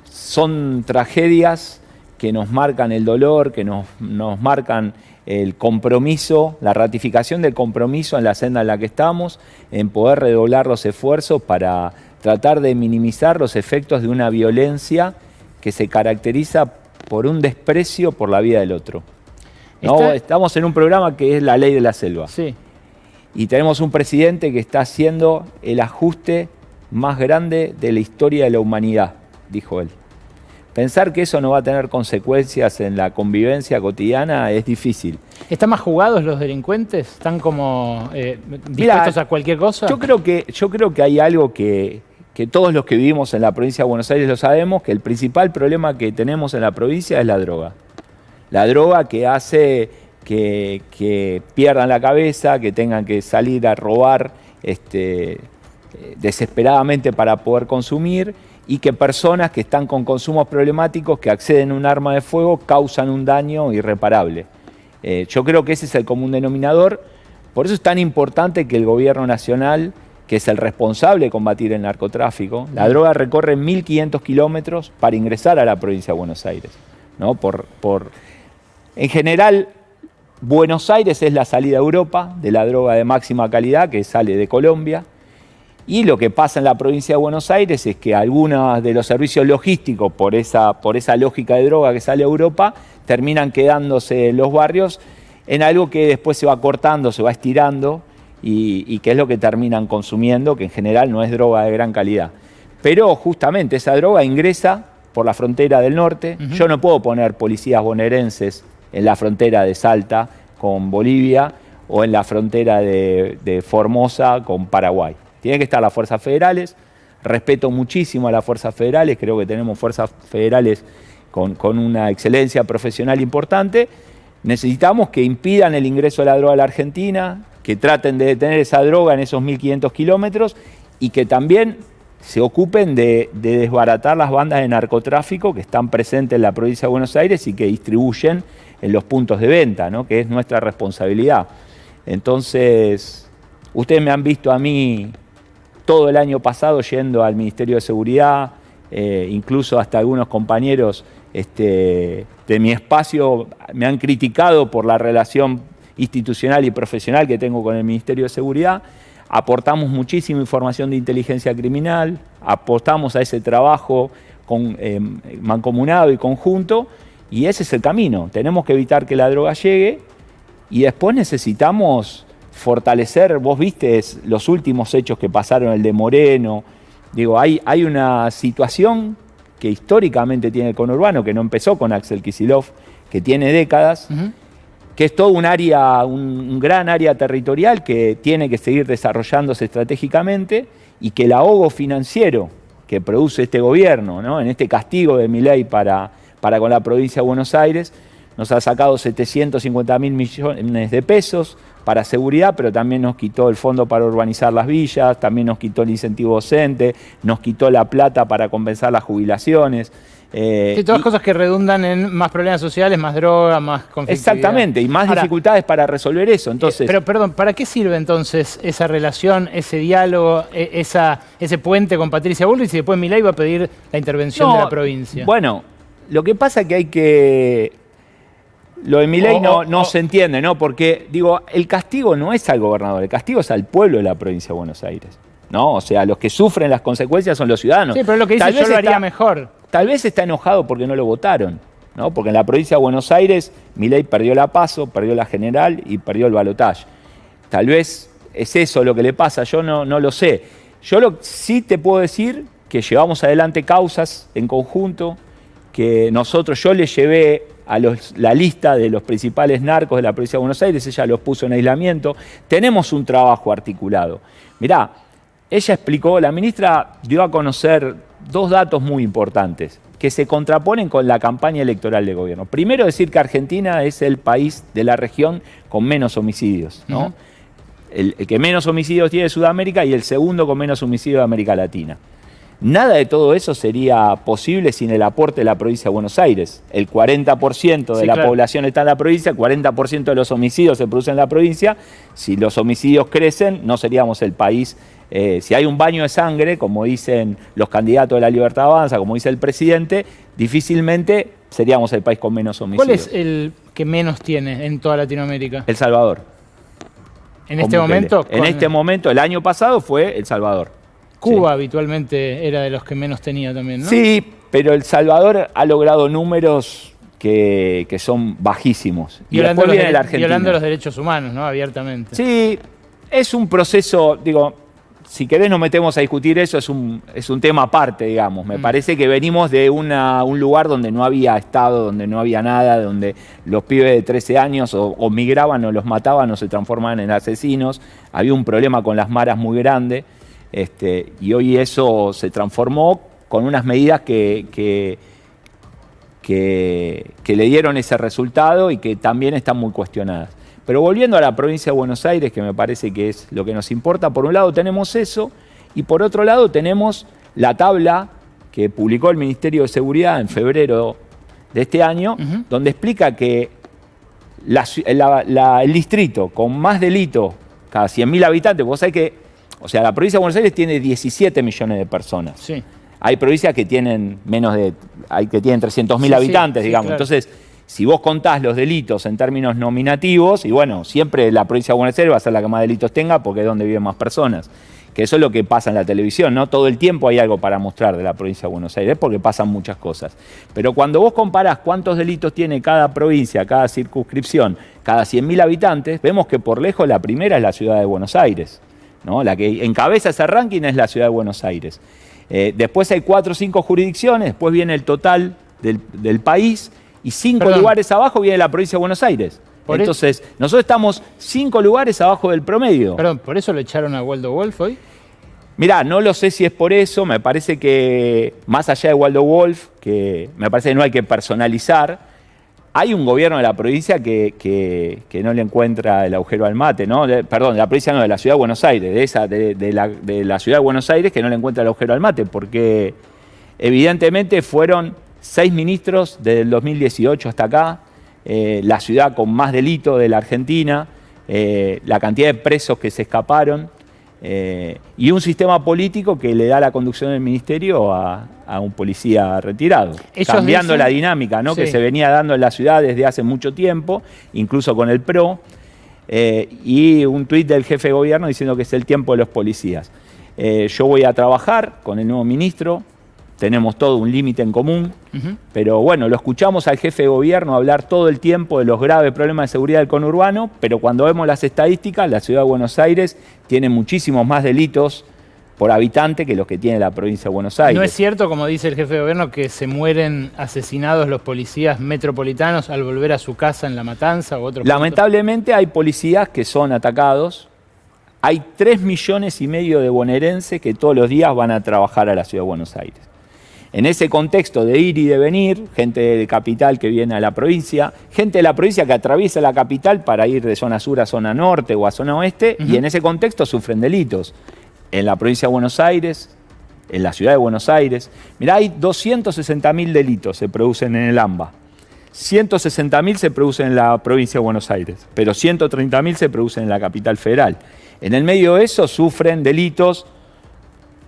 son tragedias que nos marcan el dolor, que nos marcan el compromiso, la ratificación del compromiso en la senda en la que estamos, en poder redoblar los esfuerzos para tratar de minimizar los efectos de una violencia que se caracteriza por un desprecio por la vida del otro. ¿No? Estamos en un programa que es la ley de la selva. Sí. Y tenemos un presidente que está haciendo el ajuste más grande de la historia de la humanidad, dijo él. Pensar que eso no va a tener consecuencias en la convivencia cotidiana es difícil. ¿Están más jugados los delincuentes? ¿Están como dispuestos a cualquier cosa? Yo creo que hay algo que todos los que vivimos en la provincia de Buenos Aires lo sabemos, que el principal problema que tenemos en la provincia es la droga. La droga que hace que pierdan la cabeza, que tengan que salir a robar desesperadamente para poder consumir, y que personas que están con consumos problemáticos, que acceden a un arma de fuego, causan un daño irreparable. Yo creo que ese es el común denominador. Por eso es tan importante que el gobierno nacional, que es el responsable de combatir el narcotráfico, la droga recorre 1.500 kilómetros para ingresar a la provincia de Buenos Aires, ¿no? En general, Buenos Aires es la salida a Europa de la droga de máxima calidad que sale de Colombia. Y lo que pasa en la provincia de Buenos Aires es que algunos de los servicios logísticos, por esa lógica de droga que sale a Europa, terminan quedándose en los barrios en algo que después se va cortando, se va estirando y que es lo que terminan consumiendo, que en general no es droga de gran calidad. Pero justamente esa droga ingresa por la frontera del norte. Yo no puedo poner policías bonaerenses en la frontera de Salta con Bolivia o en la frontera de Formosa con Paraguay. Tienen que estar las fuerzas federales. Respeto muchísimo a las fuerzas federales. Creo que tenemos fuerzas federales con una excelencia profesional importante. Necesitamos que impidan el ingreso de la droga a la Argentina, que traten de detener esa droga en esos 1.500 kilómetros y que también se ocupen de desbaratar las bandas de narcotráfico que están presentes en la provincia de Buenos Aires y que distribuyen en los puntos de venta, ¿no? Que es nuestra responsabilidad. Entonces, ustedes me han visto a mí todo el año pasado yendo al Ministerio de Seguridad, incluso hasta algunos compañeros de mi espacio me han criticado por la relación institucional y profesional que tengo con el Ministerio de Seguridad. Aportamos muchísima información de inteligencia criminal, aportamos a ese trabajo mancomunado y conjunto, y ese es el camino. Tenemos que evitar que la droga llegue y después necesitamos fortalecer. Vos viste los últimos hechos que pasaron, el de Moreno. Digo, hay una situación que históricamente tiene el conurbano, que no empezó con Axel Kicillof, que tiene décadas, que es todo un área, un gran área territorial que tiene que seguir desarrollándose estratégicamente, y que el ahogo financiero que produce este gobierno, ¿no? En este castigo de Milei para con la provincia de Buenos Aires, nos ha sacado 750.000 millones de pesos para seguridad, pero también nos quitó el fondo para urbanizar las villas, también nos quitó el incentivo docente, nos quitó la plata para compensar las jubilaciones. Sí, todas cosas que redundan en más problemas sociales, más droga, más conflictividad. Exactamente, y más dificultades para resolver eso. Entonces, pero perdón, ¿para qué sirve entonces esa relación, ese diálogo, ese puente con Patricia Bullrich, y después Milei va a pedir la intervención de la provincia? Bueno, lo que pasa es que hay que... Lo de Milei no se entiende, ¿no? Porque, digo, el castigo no es al gobernador, el castigo es al pueblo de la provincia de Buenos Aires, ¿no? O sea, los que sufren las consecuencias son los ciudadanos. Sí, pero lo que dice, yo lo haría mejor. Tal vez está enojado porque no lo votaron, ¿no? Porque en la provincia de Buenos Aires, Milei perdió la PASO, perdió la general y perdió el balotaje. Tal vez es eso lo que le pasa, yo no lo sé. Sí te puedo decir que llevamos adelante causas en conjunto, que yo le llevé la lista de los principales narcos de la provincia de Buenos Aires, ella los puso en aislamiento. Tenemos un trabajo articulado. Mirá, ella explicó, la ministra dio a conocer dos datos muy importantes que se contraponen con la campaña electoral del gobierno. Primero, decir que Argentina es el país de la región con menos homicidios, ¿no? El que menos homicidios tiene de Sudamérica y el segundo con menos homicidios de América Latina. Nada de todo eso sería posible sin el aporte de la provincia de Buenos Aires. El 40% de la población está en la provincia, el 40% de los homicidios se producen en la provincia. Si los homicidios crecen, no seríamos el país. Si hay un baño de sangre, como dicen los candidatos de la Libertad Avanza, como dice el presidente, difícilmente seríamos el país con menos homicidios. ¿Cuál es el que menos tiene en toda Latinoamérica? El Salvador. ¿En este momento? En este momento, el año pasado fue El Salvador. Cuba habitualmente era de los que menos tenía también, ¿no? Sí, pero El Salvador ha logrado números que son bajísimos. Violando los derechos humanos, ¿no? Abiertamente. Sí, es un proceso, digo, si querés nos metemos a discutir eso, es un tema aparte, digamos. Me parece que venimos de un lugar donde no había Estado, donde no había nada, donde los pibes de 13 años o migraban o los mataban o se transformaban en asesinos. Había un problema con las maras muy grande. Y hoy eso se transformó con unas medidas que le dieron ese resultado y que también están muy cuestionadas. Pero volviendo a la provincia de Buenos Aires, que me parece que es lo que nos importa, por un lado tenemos eso y por otro lado tenemos la tabla que publicó el Ministerio de Seguridad en febrero de este año, donde explica que el distrito con más delito cada 100.000 habitantes, vos sabés que la provincia de Buenos Aires tiene 17 millones de personas. Sí. Hay provincias que tienen que tienen 300.000 habitantes, digamos. Claro. Entonces, si vos contás los delitos en términos nominativos, y bueno, siempre la provincia de Buenos Aires va a ser la que más delitos tenga porque es donde viven más personas. Que eso es lo que pasa en la televisión, ¿no? Todo el tiempo hay algo para mostrar de la provincia de Buenos Aires porque pasan muchas cosas. Pero cuando vos comparás cuántos delitos tiene cada provincia, cada circunscripción, cada 100.000 habitantes, vemos que por lejos la primera es la ciudad de Buenos Aires, ¿no? La que encabeza ese ranking es la ciudad de Buenos Aires. Después hay 4 o 5 jurisdicciones, después viene el total del país y 5 lugares abajo viene la provincia de Buenos Aires. Entonces, nosotros estamos 5 lugares abajo del promedio. Perdón, ¿por eso le echaron a Waldo Wolf hoy? Mirá, no lo sé si es por eso, me parece que más allá de Waldo Wolf, que me parece que no hay que personalizar, hay un gobierno de la provincia que no le encuentra el agujero al mate, ¿no? Perdón, de la provincia no, de la ciudad de Buenos Aires, de la ciudad de Buenos Aires que no le encuentra el agujero al mate, porque evidentemente fueron 6 ministros desde el 2018 hasta acá, la ciudad con más delito de la Argentina, la cantidad de presos que se escaparon, y un sistema político que le da la conducción del ministerio a un policía retirado, cambiando la dinámica, ¿no? Sí, que se venía dando en la ciudad desde hace mucho tiempo, incluso con el PRO, y un tuit del jefe de gobierno diciendo que es el tiempo de los policías. Yo voy a trabajar con el nuevo ministro, tenemos todo un límite en común, pero bueno, lo escuchamos al jefe de gobierno hablar todo el tiempo de los graves problemas de seguridad del conurbano, pero cuando vemos las estadísticas, la ciudad de Buenos Aires tiene muchísimos más delitos por habitante que los que tiene la provincia de Buenos Aires. ¿No es cierto, como dice el jefe de gobierno, que se mueren asesinados los policías metropolitanos al volver a su casa en La Matanza o otro? Lamentablemente hay policías que son atacados. Hay 3,5 millones de bonaerenses que todos los días van a trabajar a la ciudad de Buenos Aires. En ese contexto de ir y de venir, gente de capital que viene a la provincia, gente de la provincia que atraviesa la capital para ir de zona sur a zona norte o a zona oeste, y en ese contexto sufren delitos. En la provincia de Buenos Aires, en la ciudad de Buenos Aires. Mirá, hay 260.000 delitos se producen en el AMBA. 160.000 se producen en la provincia de Buenos Aires, pero 130.000 se producen en la capital federal. En el medio de eso sufren delitos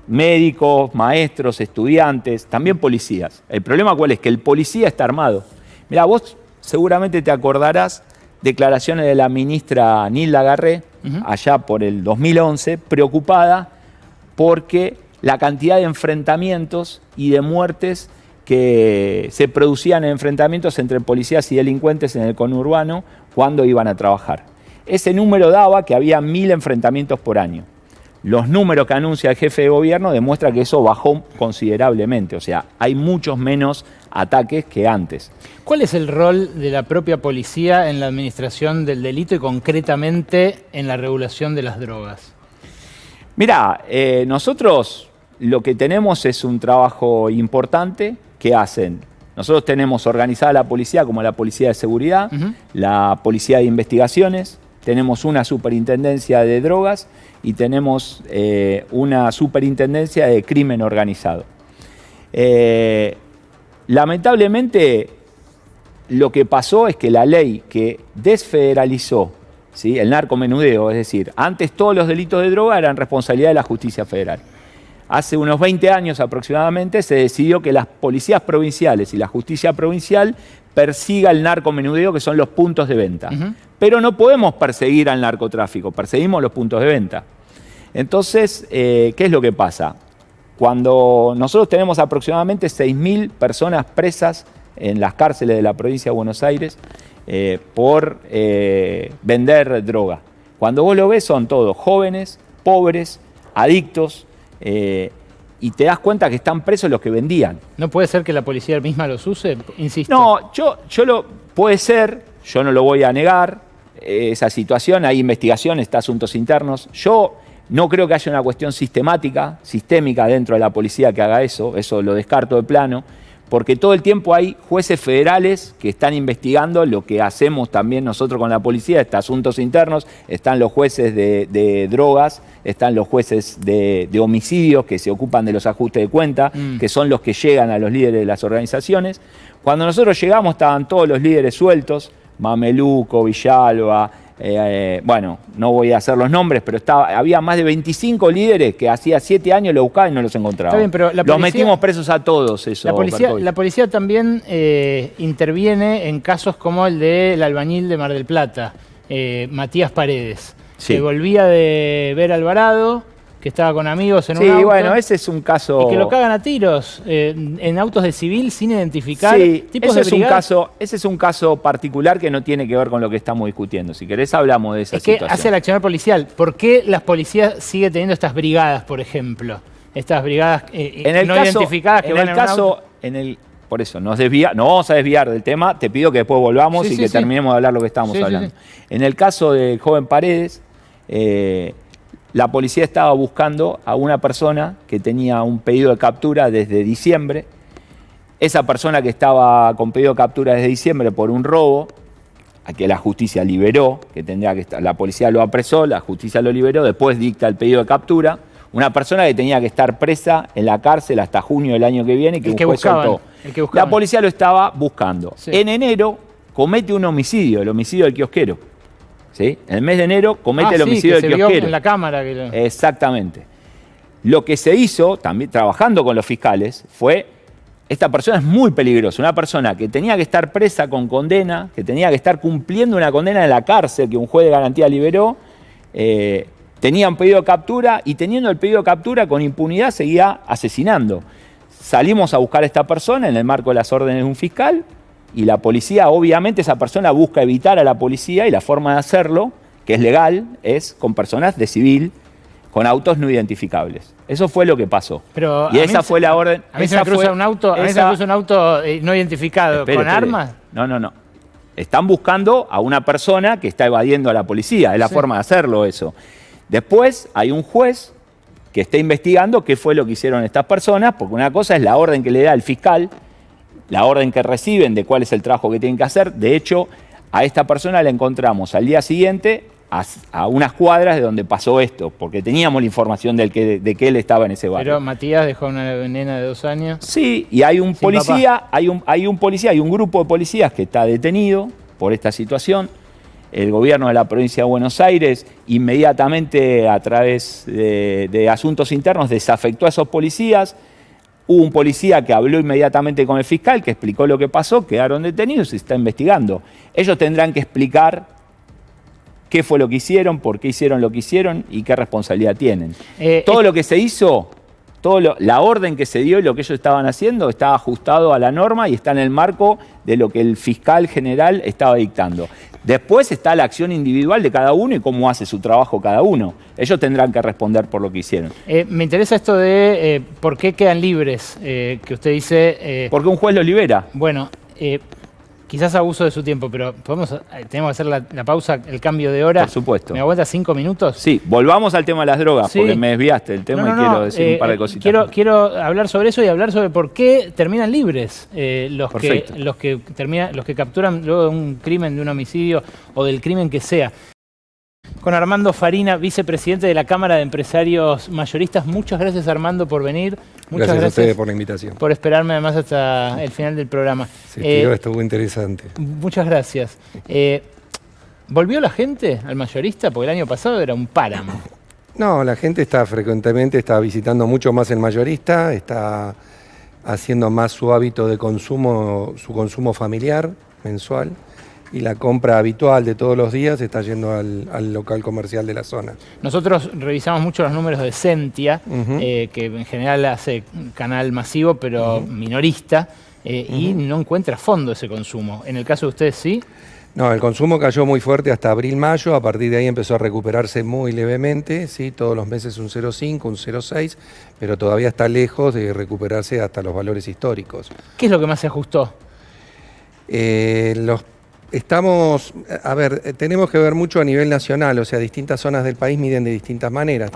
médicos, maestros, estudiantes, también policías. El problema ¿cuál es? Que el policía está armado. Mirá, vos seguramente te acordarás declaraciones de la ministra Nilda Garré, allá por el 2011, preocupada porque la cantidad de enfrentamientos y de muertes que se producían en enfrentamientos entre policías y delincuentes en el conurbano cuando iban a trabajar. Ese número daba que había 1.000 enfrentamientos por año. Los números que anuncia el jefe de gobierno demuestran que eso bajó considerablemente, o sea, hay muchos menos ataques que antes. ¿Cuál es el rol de la propia policía en la administración del delito y concretamente en la regulación de las drogas? Mirá, nosotros lo que tenemos es un trabajo importante que hacen. Nosotros tenemos organizada la policía como la policía de seguridad, la policía de investigaciones, tenemos una superintendencia de drogas y tenemos una superintendencia de crimen organizado. Lamentablemente, lo que pasó es que la ley que desfederalizó, ¿sí?, el narcomenudeo, es decir, antes todos los delitos de droga eran responsabilidad de la justicia federal. Hace unos 20 años aproximadamente se decidió que las policías provinciales y la justicia provincial persiga el narcomenudeo, que son los puntos de venta. Pero no podemos perseguir al narcotráfico, perseguimos los puntos de venta. Entonces, ¿qué es lo que pasa? Cuando nosotros tenemos aproximadamente 6.000 personas presas en las cárceles de la provincia de Buenos Aires por vender droga. Cuando vos lo ves son todos jóvenes, pobres, adictos, y te das cuenta que están presos los que vendían. ¿No puede ser que la policía misma los use? Insisto. No, puede ser, yo no lo voy a negar, esa situación, hay investigación, está asuntos internos. Yo no creo que haya una cuestión sistemática, sistémica dentro de la policía que haga eso lo descarto de plano, porque todo el tiempo hay jueces federales que están investigando lo que hacemos también nosotros con la policía, está asuntos internos, están los jueces de drogas, están los jueces de homicidios que se ocupan de los ajustes de cuenta, que son los que llegan a los líderes de las organizaciones. Cuando nosotros llegamos estaban todos los líderes sueltos, Mameluco, Villalba, bueno, no voy a hacer los nombres, pero había más de 25 líderes que hacía 7 años lo buscaban y no los encontraban. Está bien, pero la policía, los metimos presos a todos. Eso, la policía también interviene en casos como el del albañil de Mar del Plata, Matías Paredes, que volvía de ver a Alvarado, que estaba con amigos en un auto. Sí, bueno, ese es un caso... Y que lo cagan a tiros en autos de civil sin identificar. Sí, ese es un caso particular que no tiene que ver con lo que estamos discutiendo. Si querés hablamos de esa situación. ¿Qué hace el accionar policial? ¿Por qué las policías siguen teniendo estas brigadas, por ejemplo? Estas brigadas identificadas que van en un auto. Por eso, no vamos a desviar del tema. Te pido que después volvamos y que terminemos de hablar lo que estamos hablando. En el caso del joven Paredes... la policía estaba buscando a una persona que tenía un pedido de captura desde diciembre. Esa persona que estaba con pedido de captura desde diciembre por un robo, a que la justicia liberó, que tendría que estar, la policía lo apresó, la justicia lo liberó, después dicta el pedido de captura. Una persona que tenía que estar presa en la cárcel hasta junio del año que viene, que un juez soltó. La policía lo estaba buscando. Sí. En enero comete un homicidio, el homicidio del kiosquero. ¿Sí? En el mes de enero comete el homicidio del kiosquero. Vio en la cámara. Exactamente. Lo que se hizo, también trabajando con los fiscales, fue, esta persona es muy peligrosa, una persona que tenía que estar presa con condena, que tenía que estar cumpliendo una condena en la cárcel que un juez de garantía liberó, tenía un pedido de captura y teniendo el pedido de captura con impunidad seguía asesinando. Salimos a buscar a esta persona en el marco de las órdenes de un fiscal y la policía, obviamente esa persona busca evitar a la policía y la forma de hacerlo, que es legal, es con personas de civil, con autos no identificables. Eso fue lo que pasó. Pero y esa fue la orden. A mí se me cruza un auto, no identificado, ¿con armas? No. Están buscando a una persona que está evadiendo a la policía. Es la forma de hacerlo eso. Después hay un juez que está investigando qué fue lo que hicieron estas personas, porque una cosa es la orden que le da el fiscal, la orden que reciben de cuál es el trabajo que tienen que hacer. De hecho, a esta persona la encontramos al día siguiente a unas cuadras de donde pasó esto, porque teníamos la información de que él estaba en ese barrio. Pero Matías dejó a una nena de 2 años. Sí, y hay un policía, hay un grupo de policías que está detenido por esta situación. El gobierno de la provincia de Buenos Aires inmediatamente a través de asuntos internos desafectó a esos policías. Hubo un policía que habló inmediatamente con el fiscal, que explicó lo que pasó, quedaron detenidos y se está investigando. Ellos tendrán que explicar qué fue lo que hicieron, por qué hicieron lo que hicieron y qué responsabilidad tienen. Todo lo que se hizo, la orden que se dio y lo que ellos estaban haciendo estaba ajustado a la norma y está en el marco de lo que el fiscal general estaba dictando. Después está la acción individual de cada uno y cómo hace su trabajo cada uno. Ellos tendrán que responder por lo que hicieron. Me interesa esto de por qué quedan libres, que usted dice... Porque un juez los libera. Bueno, quizás abuso de su tiempo, pero tenemos que hacer la pausa, el cambio de hora. Por supuesto. ¿Me aguanta 5 minutos? Sí, volvamos al tema de las drogas, porque me desviaste del tema y quiero decir un par de cositas. Quiero hablar sobre eso y hablar sobre por qué terminan libres los que capturan luego de un crimen, de un homicidio o del crimen que sea. Con Armando Farina, vicepresidente de la Cámara de Empresarios Mayoristas. Muchas gracias, Armando, por venir. Muchas gracias a ustedes por la invitación. Por esperarme además hasta el final del programa. Sí, estuvo interesante. Muchas gracias. ¿Volvió la gente al mayorista? Porque el año pasado era un páramo. No, la gente está visitando mucho más el mayorista, está haciendo más su hábito de consumo, su consumo familiar mensual. Y la compra habitual de todos los días está yendo al local comercial de la zona. Nosotros revisamos mucho los números de Sentia, que en general hace canal masivo, pero minorista, y no encuentra fondo ese consumo. ¿En el caso de ustedes sí? No, el consumo cayó muy fuerte hasta abril-mayo, a partir de ahí empezó a recuperarse muy levemente, ¿sí? Todos los meses un 0,5, un 0,6, pero todavía está lejos de recuperarse hasta los valores históricos. ¿Qué es lo que más se ajustó? Tenemos que ver mucho a nivel nacional, o sea, distintas zonas del país miden de distintas maneras.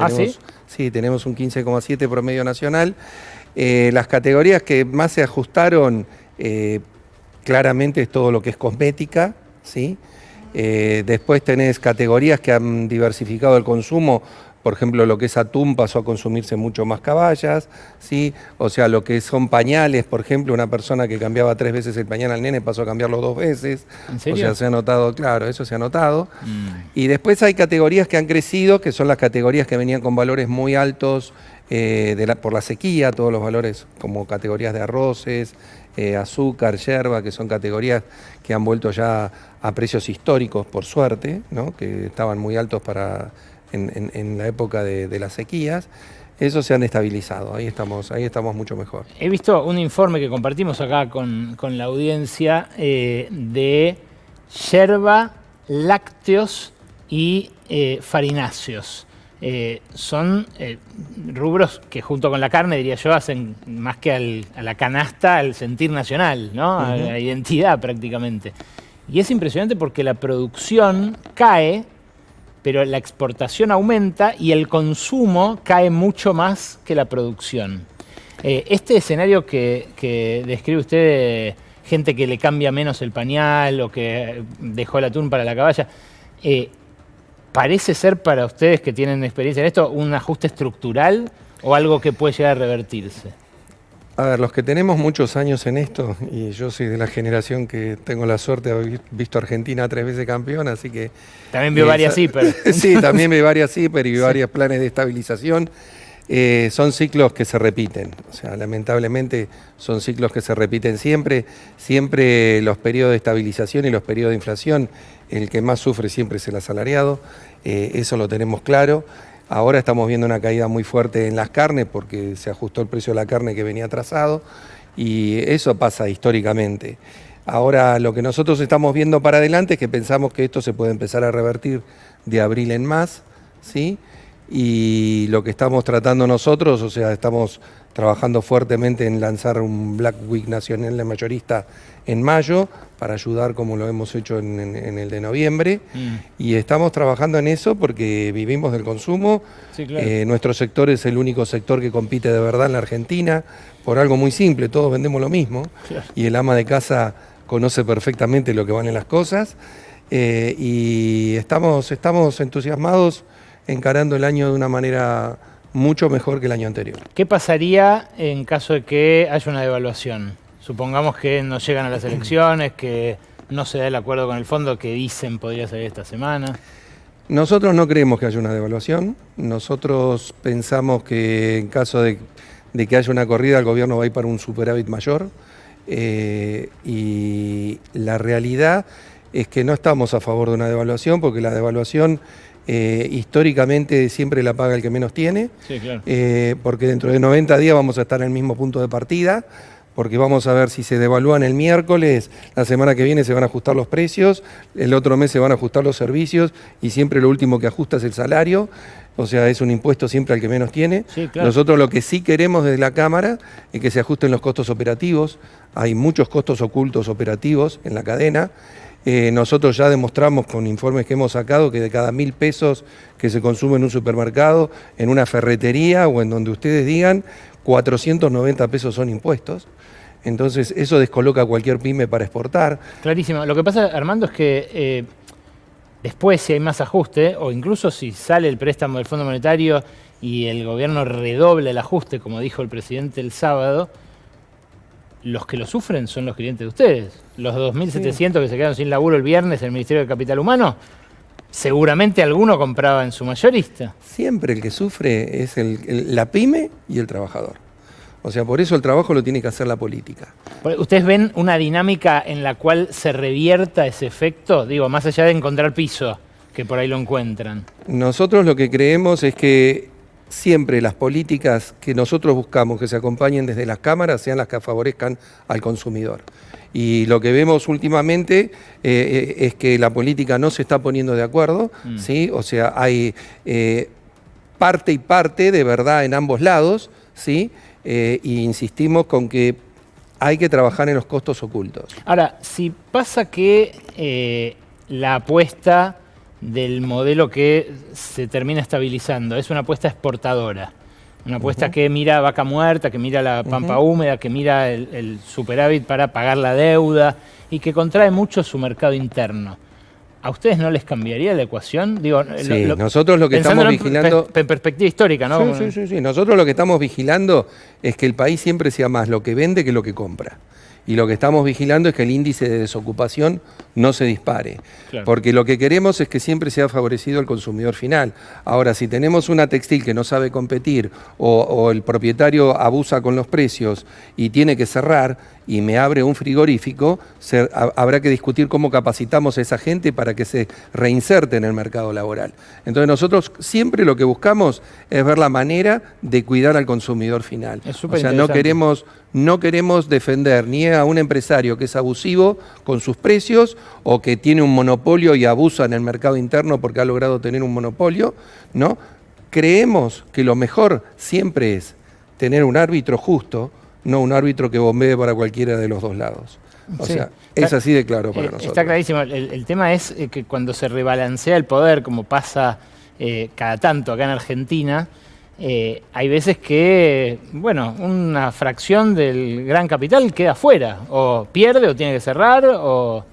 ¿Sí? Tenemos un 15,7 promedio nacional. Las categorías que más se ajustaron, claramente es todo lo que es cosmética, ¿sí? Después tenés categorías que han diversificado el consumo. Por ejemplo, lo que es atún pasó a consumirse mucho más caballas, ¿sí? O sea, lo que son pañales, por ejemplo, una persona que cambiaba 3 veces el pañal al nene pasó a cambiarlo 2 veces. ¿En serio? O sea, se ha notado, claro, eso se ha notado. Y después hay categorías que han crecido, que son las categorías que venían con valores muy altos por la sequía, todos los valores como categorías de arroces, azúcar, yerba, que son categorías que han vuelto ya a precios históricos, por suerte, ¿no? Que estaban muy altos en la época de las sequías. Esos se han estabilizado, ahí estamos mucho mejor. He visto un informe que compartimos acá con la audiencia de yerba, lácteos y farináceos. Son rubros que junto con la carne, diría yo, hacen más que a la canasta, al sentir nacional, ¿no? A la identidad prácticamente. Y es impresionante porque la producción cae, pero la exportación aumenta y el consumo cae mucho más que la producción. Este escenario que describe usted, gente que le cambia menos el pañal o que dejó el atún para la caballa, ¿parece ser para ustedes que tienen experiencia en esto un ajuste estructural o algo que puede llegar a revertirse? A ver, los que tenemos muchos años en esto, y yo soy de la generación que tengo la suerte de haber visto a Argentina 3 veces campeón, así que... También vio varias hiper. Sí, también vi varias hiper y vi varios planes de estabilización. Son ciclos que se repiten, o sea, lamentablemente son ciclos que se repiten siempre. Siempre los periodos de estabilización y los periodos de inflación, el que más sufre siempre es el asalariado, eso lo tenemos claro. Ahora estamos viendo una caída muy fuerte en las carnes porque se ajustó el precio de la carne que venía atrasado y eso pasa históricamente. Ahora lo que nosotros estamos viendo para adelante es que pensamos que esto se puede empezar a revertir de abril en más, ¿sí? Y lo que estamos tratando nosotros, o sea, estamos trabajando fuertemente en lanzar un Black Week nacional de mayorista en mayo para ayudar como lo hemos hecho en el de noviembre. Y estamos trabajando en eso porque vivimos del consumo. Sí, claro. Nuestro sector es el único sector que compite de verdad en la Argentina por algo muy simple, todos vendemos lo mismo. Claro. Y el ama de casa conoce perfectamente lo que valen las cosas. Y estamos entusiasmados encarando el año de una manera mucho mejor que el año anterior. ¿Qué pasaría en caso de que haya una devaluación? Supongamos que no llegan a las elecciones, que no se da el acuerdo con el fondo que dicen podría salir esta semana. Nosotros no creemos que haya una devaluación. Nosotros pensamos que en caso de que haya una corrida, el gobierno va a ir para un superávit mayor. Y la realidad es que no estamos a favor de una devaluación, porque la devaluación históricamente siempre la paga el que menos tiene. Sí, claro. Porque dentro de 90 días vamos a estar en el mismo punto de partida, porque vamos a ver si se devalúan el miércoles, la semana que viene se van a ajustar los precios, el otro mes se van a ajustar los servicios y siempre lo último que ajusta es el salario, o sea, es un impuesto siempre al que menos tiene. Sí, claro. Nosotros lo que sí queremos desde la Cámara es que se ajusten los costos operativos, hay muchos costos ocultos operativos en la cadena. Nosotros ya demostramos con informes que hemos sacado que de cada 1.000 pesos que se consume en un supermercado, en una ferretería o en donde ustedes digan, 490 pesos son impuestos. Entonces eso descoloca a cualquier pyme para exportar. Clarísimo. Lo que pasa, Armando, es que después si hay más ajuste, o incluso si sale el préstamo del Fondo Monetario y el gobierno redoble el ajuste, como dijo el presidente el sábado, los que lo sufren son los clientes de ustedes. Los 2.700 que se quedaron sin laburo el viernes en el Ministerio de Capital Humano, seguramente alguno compraba en su mayorista. Siempre el que sufre es la pyme y el trabajador. O sea, por eso el trabajo lo tiene que hacer la política. ¿Ustedes ven una dinámica en la cual se revierta ese efecto? Digo, más allá de encontrar piso, que por ahí lo encuentran. Nosotros lo que creemos es que siempre las políticas que nosotros buscamos que se acompañen desde las cámaras sean las que favorezcan al consumidor. Y lo que vemos últimamente es que la política no se está poniendo de acuerdo, ¿sí? O sea, hay parte y parte de verdad en ambos lados, ¿sí? Y insistimos con que hay que trabajar en los costos ocultos. Ahora, si pasa que la apuesta del modelo que se termina estabilizando es una apuesta exportadora, una apuesta que mira vaca muerta, que mira la pampa húmeda, que mira el superávit para pagar la deuda y que contrae mucho su mercado interno. ¿A ustedes no les cambiaría la ecuación? Digo, sí, nosotros lo que estamos vigilando... En perspectiva histórica, ¿no? Sí. Nosotros lo que estamos vigilando es que el país siempre sea más lo que vende que lo que compra. Y lo que estamos vigilando es que el índice de desocupación no se dispare. Claro. Porque lo que queremos es que siempre sea favorecido el consumidor final. Ahora, si tenemos una textil que no sabe competir o el propietario abusa con los precios y tiene que cerrar y me abre un frigorífico, habrá que discutir cómo capacitamos a esa gente para que se reinserte en el mercado laboral. Entonces nosotros siempre lo que buscamos es ver la manera de cuidar al consumidor final. O sea, no queremos defender ni a un empresario que es abusivo con sus precios o que tiene un monopolio y abusa en el mercado interno porque ha logrado tener un monopolio, ¿no? Creemos que lo mejor siempre es tener un árbitro justo, no un árbitro que bombee para cualquiera de los dos lados. O sea, es así de claro para nosotros. Está clarísimo. El tema es que cuando se rebalancea el poder, como pasa cada tanto acá en Argentina, hay veces que, bueno, una fracción del gran capital queda fuera, o pierde, o tiene que cerrar, o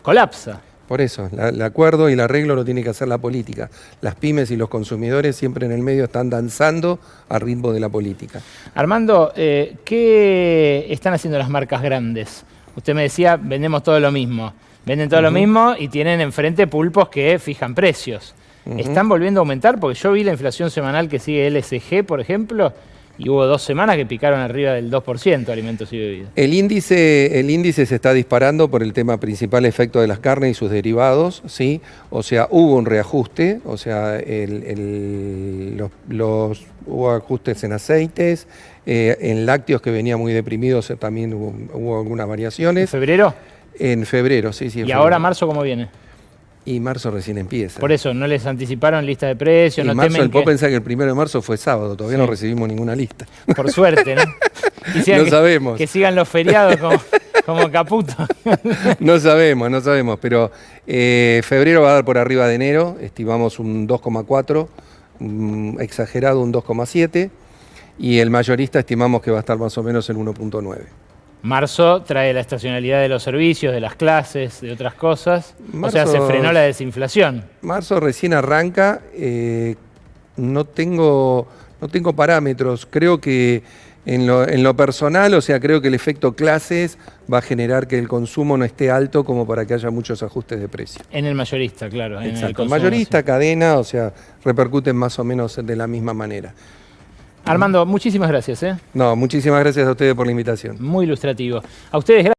colapsa. Por eso, el acuerdo y el arreglo lo tiene que hacer la política. Las pymes y los consumidores siempre en el medio están danzando al ritmo de la política. Armando, ¿qué están haciendo las marcas grandes? Usted me decía, vendemos todo lo mismo. Venden todo lo mismo y tienen enfrente pulpos que fijan precios. ¿Están volviendo a aumentar? Porque yo vi la inflación semanal que sigue LSG, por ejemplo, y hubo 2 semanas que picaron arriba del 2% alimentos y bebidas. El índice se está disparando por el tema principal, efecto de las carnes y sus derivados, ¿sí? O sea, hubo un reajuste, o sea, hubo ajustes en aceites, en lácteos que venía muy deprimidos también hubo algunas variaciones. ¿En febrero? En febrero, sí. ¿Y ahora marzo cómo viene? Y marzo recién empieza. Por eso, ¿no les anticiparon lista de precios? Y ¿No marzo, temen vos pensás que el 1 de marzo fue sábado, todavía no recibimos ninguna lista. Por suerte, ¿no? No sabemos. Que sigan los feriados como Caputo. No sabemos, pero febrero va a dar por arriba de enero, estimamos un 2,4, exagerado un 2,7, y el mayorista estimamos que va a estar más o menos en 1,9. Marzo trae la estacionalidad de los servicios, de las clases, de otras cosas. O sea, se frenó la desinflación. Marzo recién arranca, no tengo parámetros. Creo que en lo personal, o sea, creo que el efecto clases va a generar que el consumo no esté alto como para que haya muchos ajustes de precio. En el mayorista, claro. En Exacto, el consumo, mayorista, sí. Cadena, o sea, repercuten más o menos de la misma manera. Armando, muchísimas gracias. No, muchísimas gracias a ustedes por la invitación. Muy ilustrativo. A ustedes, gracias.